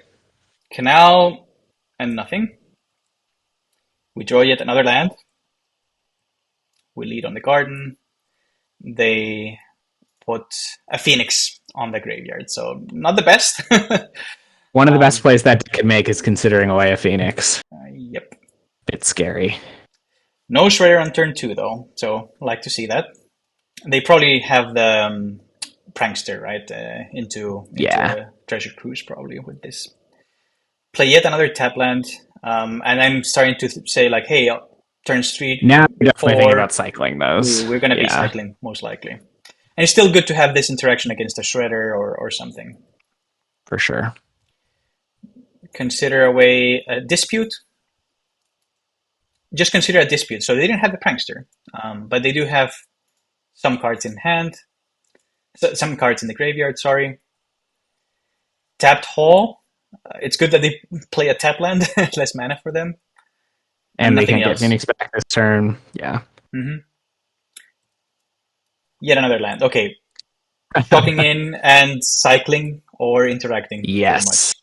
Canal and nothing. We draw yet another land. We lead on the garden. They put a Phoenix on the graveyard, so not the best. One of the best plays that could make is considering away a Phoenix. Yep. It's scary. No Shredder on turn 2, though, so like to see that. They probably have the Prankster, right, into Treasure Cruise, probably, with this. Play yet another tap land. And I'm starting to say like, hey, turns 3, Now you're definitely 4, thinking about cycling those. we're going to be cycling most likely. And it's still good to have this interaction against a shredder or something. For sure. Consider away a dispute. Just consider a dispute. So they didn't have the prankster, but they do have some cards in hand. So, some cards in the graveyard, sorry. Tapped Hall. It's good that they play a tap land, less mana for them. And they can't else. get Phoenix back this turn. Yeah. Mm-hmm. Yet another land. Okay. Shocking in and cycling or interacting. Yes.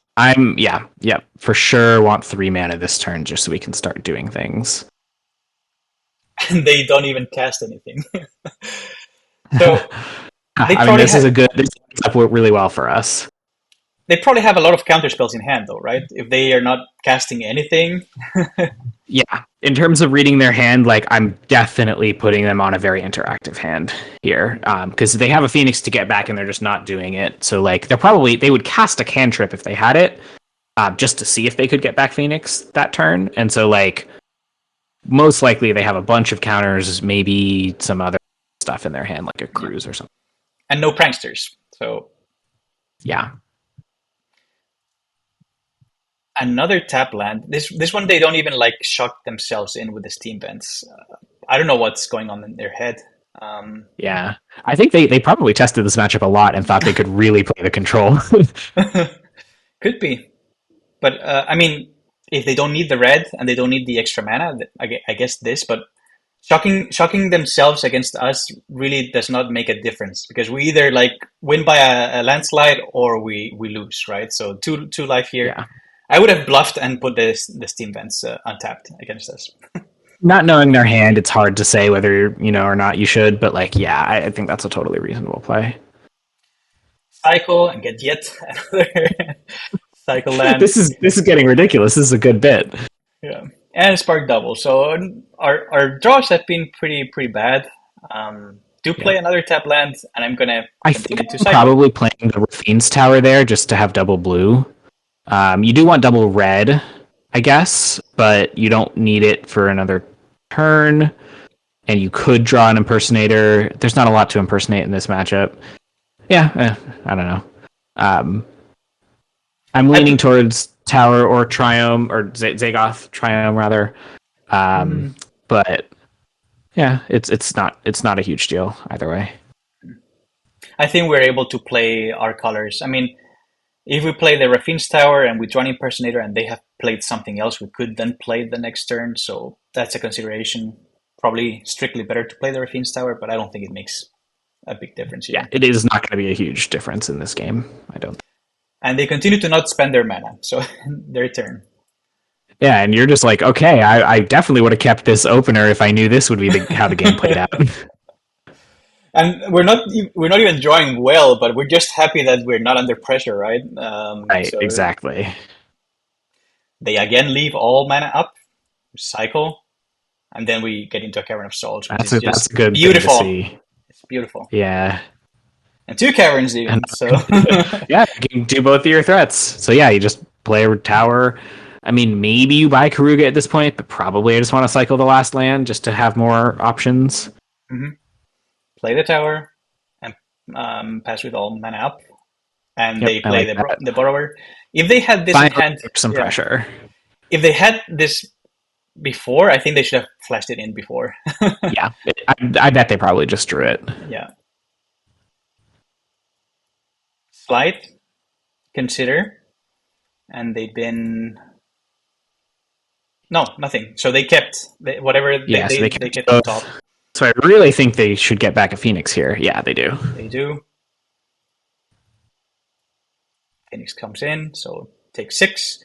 For sure want 3 mana this turn just so we can start doing things. And they don't even cast anything. So this is up really well for us. They probably have a lot of counter spells in hand though, right? If they are not casting anything. Yeah. In terms of reading their hand, like I'm definitely putting them on a very interactive hand here. Because they have a Phoenix to get back and they're just not doing it. So like they would cast a cantrip if they had it, just to see if they could get back Phoenix that turn. And so like most likely they have a bunch of counters, maybe some other stuff in their hand, like a cruise or something. And no pranksters. So yeah. Another tap land. This one they don't even like shock themselves in with the steam vents. I don't know what's going on in their head. Yeah, I think they probably tested this matchup a lot and thought they could really play the control. Could be, but I mean, if they don't need the red and they don't need the extra mana, I guess this. But shocking themselves against us really does not make a difference because we either like win by a landslide or we lose, right? So two life here. Yeah. I would have bluffed and put the steam vents untapped against us. Not knowing their hand, it's hard to say whether or not you should. But like, yeah, I think that's a totally reasonable play. Cycle and get yet another cycle land. This is getting ridiculous. This is a good bit. Yeah, and spark double. So our draws have been pretty bad. Do play another tap land, and I'm gonna. I think I'm probably playing the Rafine's Tower there just to have double blue. You do want double red, I guess, but you don't need it for another turn. And you could draw an impersonator. There's not a lot to impersonate in this matchup. Yeah, I don't know. I'm leaning towards Tower or Triome, or Zagoth Triome rather. But yeah, it's not a huge deal either way. I think we're able to play our colors. I mean, if we play the Rafine's Tower and we draw an impersonator and they have played something else, we could then play the next turn. So that's a consideration. Probably strictly better to play the Rafine's Tower, but I don't think it makes a big difference here. Yeah, it is not going to be a huge difference in this game, I don't think. And they continue to not spend their mana, so their turn. Yeah, and you're just like, okay, I definitely would have kept this opener if I knew this would be how the game played out. And we're not even drawing well, but we're just happy that we're not under pressure, right? Right, so exactly. They again leave all mana up, cycle, and then we get into a Cavern of Souls. That's a good beautiful. Thing to see. It's beautiful. Yeah. And 2 caverns even. So yeah, you can do both of your threats. So yeah, you just play a tower. I mean, maybe you buy Karuga at this point, but probably I just want to cycle the last land just to have more options. Mm-hmm. Play the tower and pass with all mana up, and they play the borrower. If they had this in hand, some pressure. If they had this before, I think they should have flashed it in before. Yeah, I bet they probably just drew it. Yeah. Slide, consider, and they've been nothing. So they kept whatever they kept on top. So I really think they should get back a Phoenix here. Yeah, they do. They do. Phoenix comes in, so take 6.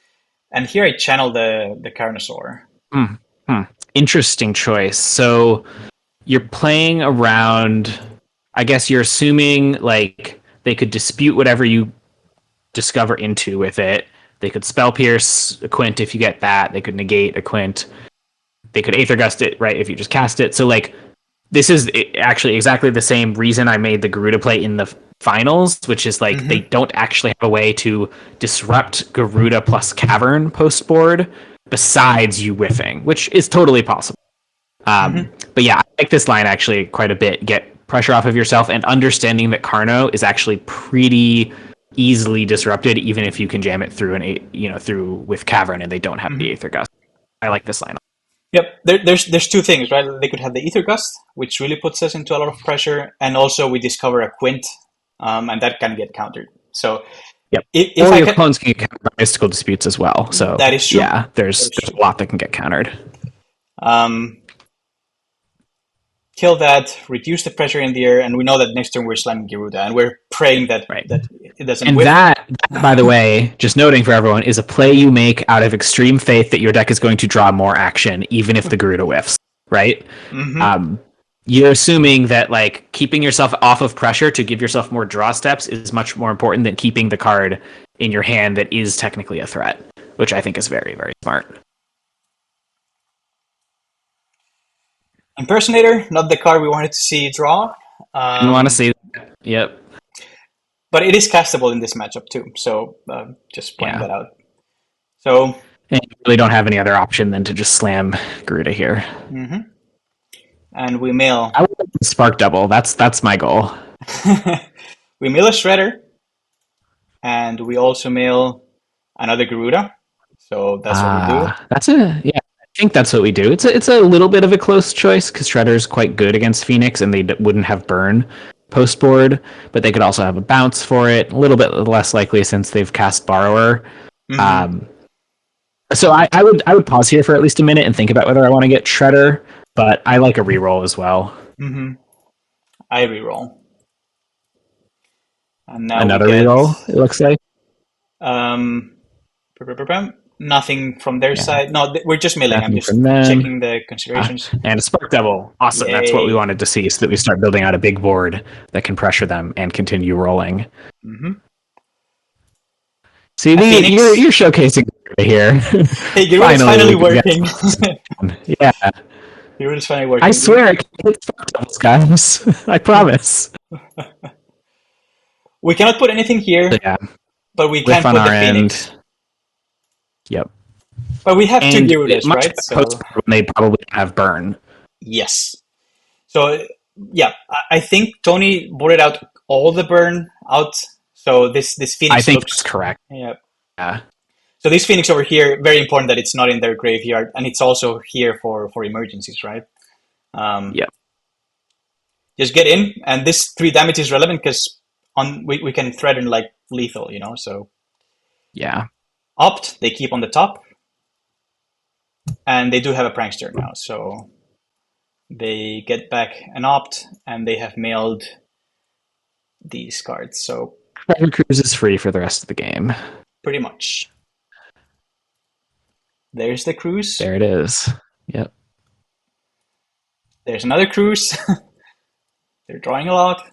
And here I channel the Carnosaur. Interesting choice. So you're playing around, I guess you're assuming like they could dispute whatever you discover into with it. They could Spell Pierce a Quint if you get that. They could negate a Quint. They could Aether Gust it, right, if you just cast it. So like this is actually exactly the same reason I made the Garuda play in the finals, which is like they don't actually have a way to disrupt Garuda plus Cavern post board. besides you whiffing, which is totally possible. But yeah, I like this line actually quite a bit. Get pressure off of yourself and understanding that Carno is actually pretty easily disrupted, even if you can jam it through through with Cavern and they don't have the Aether Gust. I like this line. Yep, there's two things, right? They could have the Aether Gust, which really puts us into a lot of pressure, and also we discover a Quint, and that can get countered. So, yep. If or your clones can get countered by Mystical Disputes as well. So that is true. Yeah, there's a lot that can get countered. Kill that, reduce the pressure in the air, and we know that next turn we're slamming Garuda, and we're praying that it doesn't. And whiff. that, by the way, just noting for everyone, is a play you make out of extreme faith that your deck is going to draw more action, even if the Garuda whiffs, right? You're assuming that like keeping yourself off of pressure to give yourself more draw steps is much more important than keeping the card in your hand that is technically a threat, which I think is very, very smart. Impersonator, not the card we wanted to see draw. You want to see that? Yep. But it is castable in this matchup too, so just pointing that out. So and you really don't have any other option than to just slam Garuda here. And we mill. I would like to spark double. That's my goal. We mill a Shredder, and we also mill another Garuda. So that's what we do. I think that's what we do. It's a little bit of a close choice because Shredder's quite good against Phoenix, and they wouldn't have burn post board, but they could also have a bounce for it. A little bit less likely since they've cast Borrower. So I would pause here for at least a minute and think about whether I want to get Shredder, but I like a reroll as well. I reroll. And now another reroll, it looks like. Nothing from their side. No, we're just milling. I'm just checking the considerations. And a Spark Devil. Awesome. Yay. That's what we wanted to see, so that we start building out a big board that can pressure them and continue rolling. See, you're showcasing here. Hey, Garuda's finally working. Yeah. Garuda's finally working. I swear I can hit Spark Devils, guys. I promise. We cannot put anything here, but we can put the Phoenix. Yep. But we have two Garudas, right? So they probably have burn. Yes. So, yeah, I think Tony boarded out all the burn out. So this Phoenix I think looks that's correct. Yeah. So this Phoenix over here, very important that it's not in their graveyard, and it's also here for emergencies, right? Yep. Just get in, and this 3 damage is relevant because we can threaten like lethal, so. Yeah. Opt, they keep on the top. And they do have a Prankster now, so they get back an Opt, and they have mailed these cards, so... Treasure Cruise is free for the rest of the game. Pretty much. There's the Cruise. There it is. Yep. There's another Cruise. They're drawing a lot.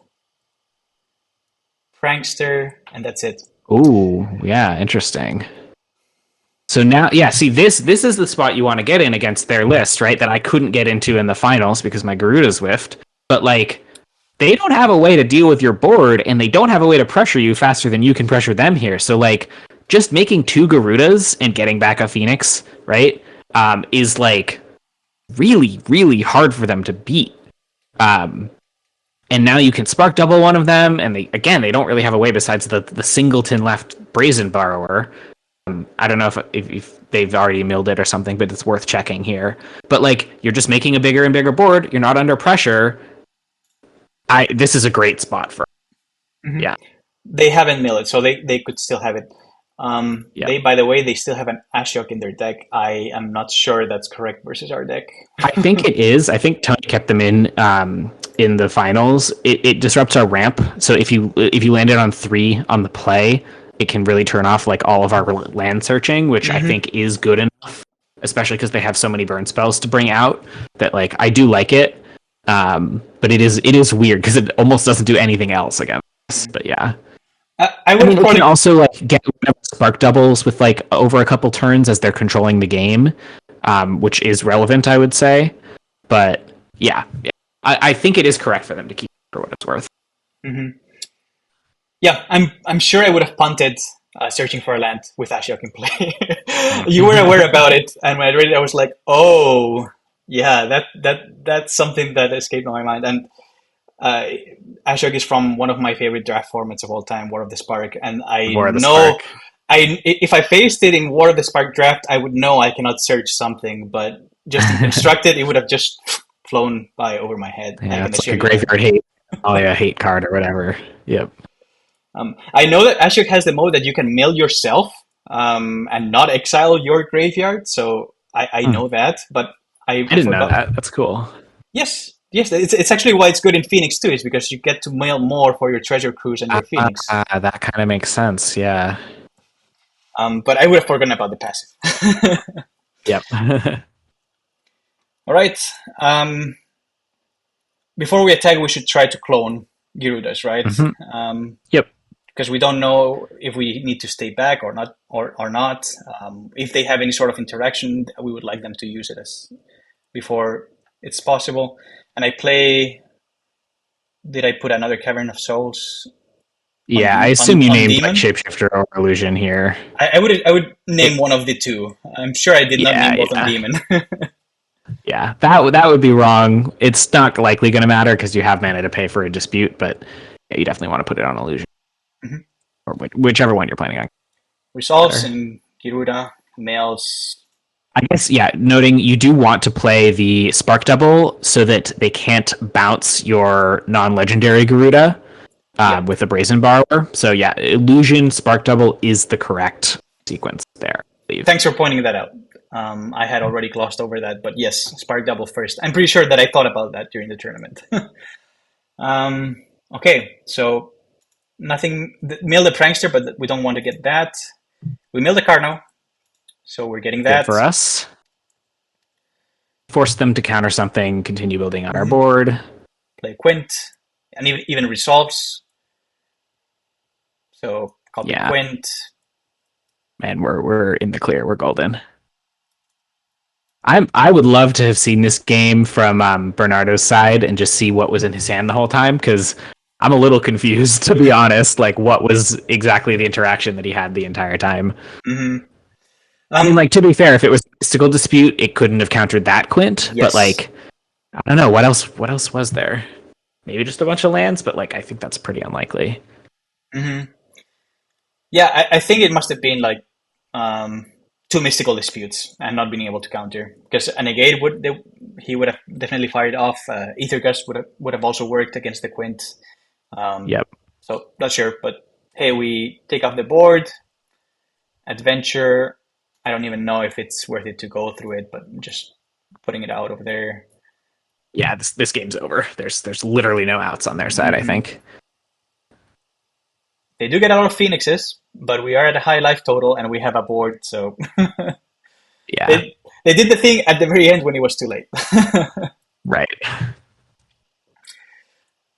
Prankster, and that's it. Ooh, yeah, interesting. So now, see, this is the spot you want to get in against their list, right? That I couldn't get into in the finals because my Garuda's whiffed. But, like, they don't have a way to deal with your board, and they don't have a way to pressure you faster than you can pressure them here. So, like, just making 2 Garudas and getting back a Phoenix, right, is, like, really, really hard for them to beat. And now you can Spark Double one of them, and they don't really have a way besides the singleton left Brazen Borrower. I don't know if they've already milled it or something, but it's worth checking here. But like, you're just making a bigger and bigger board. You're not under pressure. This is a great spot for. Yeah. They haven't milled it, so they could still have it. They, by the way, they still have an Ashiok in their deck. I am not sure that's correct versus our deck. I think it is. I think Tony kept them in the finals. It disrupts our ramp. So if you landed on 3 on the play, it can really turn off like all of our land searching, which I think is good enough, especially because they have so many burn spells to bring out that like I do like it. But it is weird because it almost doesn't do anything else against us. But yeah. I mean, it can also like get Spark Doubles with like over a couple turns as they're controlling the game, which is relevant, I would say. But yeah. I think it is correct for them to keep for what it's worth. Yeah, I'm sure I would have punted searching for a land with Ashok in play. You were aware about it, and when I read it, I was like, "Oh, yeah, that's something that escaped my mind." And uh, Ashok is from one of my favorite draft formats of all time, War of the Spark, and I War of the know Spark. if I faced it in War of the Spark draft, I would know I cannot search something, but just in constructed, it would have just flown by over my head. I Yeah, can it's like assure a you that. graveyard hate. Oh yeah, hate card or whatever. Yep. I know that Ashok has the mode that you can mill yourself and not exile your graveyard, so I Hmm. know that, but I I didn't know forgot. that. That's cool. Yes, yes, it's actually why it's good in Phoenix too, is because you get to mill more for your treasure cruise and your Phoenix. That kind of makes sense. Yeah. But I would have forgotten about the passive. Yep. All right. Before we attack, we should try to clone Gyrudas, right? Mhm. Yep. Because we don't know if we need to stay back or not, or not. If they have any sort of interaction, we would like them to use it as before it's possible. And I play. Did I put another Cavern of Souls Yeah, I assume you on named like Demon? shapeshifter or illusion here. I would name It, one of the two. I'm sure I did not name yeah, both on yeah, Demon. yeah. That would be wrong. It's not likely going to matter because you have mana to pay for a dispute, but yeah, you definitely want to put it on illusion Mhm. or whichever one you're planning on. Resolves Better. and Giruda, males. I guess, yeah, noting you do want to play the Spark Double so that they can't bounce your non-legendary Garuda Yep. with a Brazen Borrower. So yeah, Illusion, Spark Double is the correct sequence there, I believe. Thanks for pointing that out. I had already glossed over that, but yes, Spark Double first. I'm pretty sure that I thought about that during the tournament. um, okay, so nothing. Mill the Prankster, but we don't want to get that. We mill the Carno, so we're getting Good that. for us. Force them to counter something, continue building on our Mhm. board. Play Quint, and even resolves. So copy Yeah, Quint. man, we're in the clear. We're golden. I would love to have seen this game from Bernardo's side and just see what was in his hand the whole time because I'm a little confused to be honest. Like, what was exactly the interaction that he had the entire time? hmm I mean, like to be fair, if it was a mystical dispute, it couldn't have countered that Quint. But yes. like, I don't know what else. What else was there? Maybe just a bunch of lands, but like, I think that's pretty unlikely. hmm Yeah, I think it must have been like two mystical disputes and not being able to counter because a negate he would have definitely fired off. Ether Gust would have also worked against the Quint. Um, Yep. so not sure, but hey, we take off the board. Adventure. I don't even know if it's worth it to go through it, but I'm just putting it out over there. Yeah, this game's over. There's literally no outs on their side. I hmm think. They do get a lot of Phoenixes, but we are at a high life total and we have a board, so Yeah. they did the thing at the very end when it was too late. Right.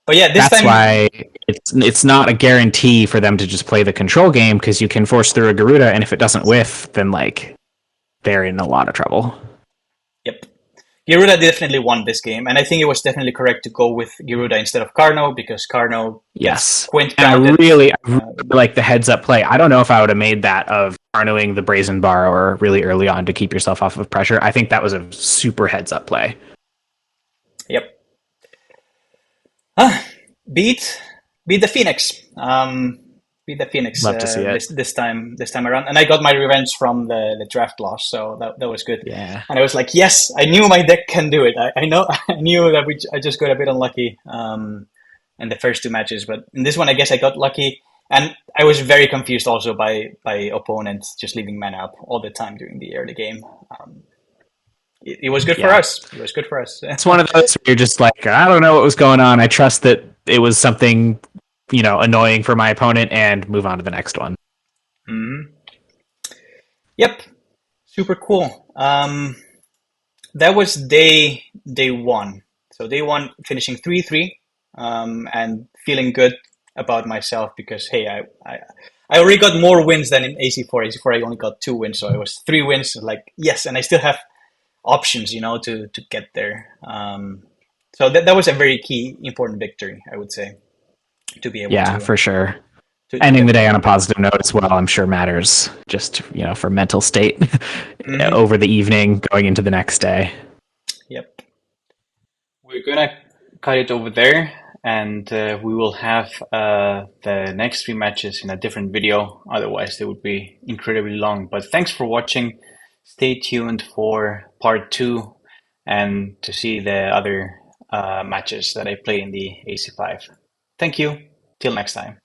But yeah, this That's time, why it's not a guarantee for them to just play the control game because you can force through a Garuda, and if it doesn't whiff, then like they're in a lot of trouble. yep. Giruda definitely won this game, and I think it was definitely correct to go with Giruda instead of Carno because Carno gets Yes, Quint and counted. I really like the heads up play. I don't know if I would have made that of Carnoing the Brazen Borrower really early on to keep yourself off of pressure. I think that was a super heads up play. Yep. Ah, beat beat the Phoenix. Beat the Phoenix Love to see it. this time around, and I got my revenge from the draft loss, so that was good. Yeah. And I was like, yes, I knew my deck can do it. I know I knew that I just got a bit unlucky in the first two matches, but in this one, I guess I got lucky, and I was very confused also by opponents just leaving mana up all the time during the early game. It was good for Yeah. us. It was good for us. It's one of those where you're just like, I don't know what was going on. I trust that it was something, annoying for my opponent and move on to the next one. Mhm. Yep, super cool. That was day one. So day one, finishing 3-3, and feeling good about myself because hey, I already got more wins than in AC4. AC4 I only got 2 wins, so it was 3 wins. Like yes, and I still have options, to get there. So that was a very key, important victory, I would say, to be able Yeah, to for sure. Ending the day on a positive note as well, I'm sure matters. Just for mental state over the evening, going into the next day. Yep. We're gonna cut it over there, and we will have the next 3 matches in a different video. Otherwise, they would be incredibly long. But thanks for watching. Stay tuned for part 2 and to see the other matches that I play in the AC5. Thank you. Till next time.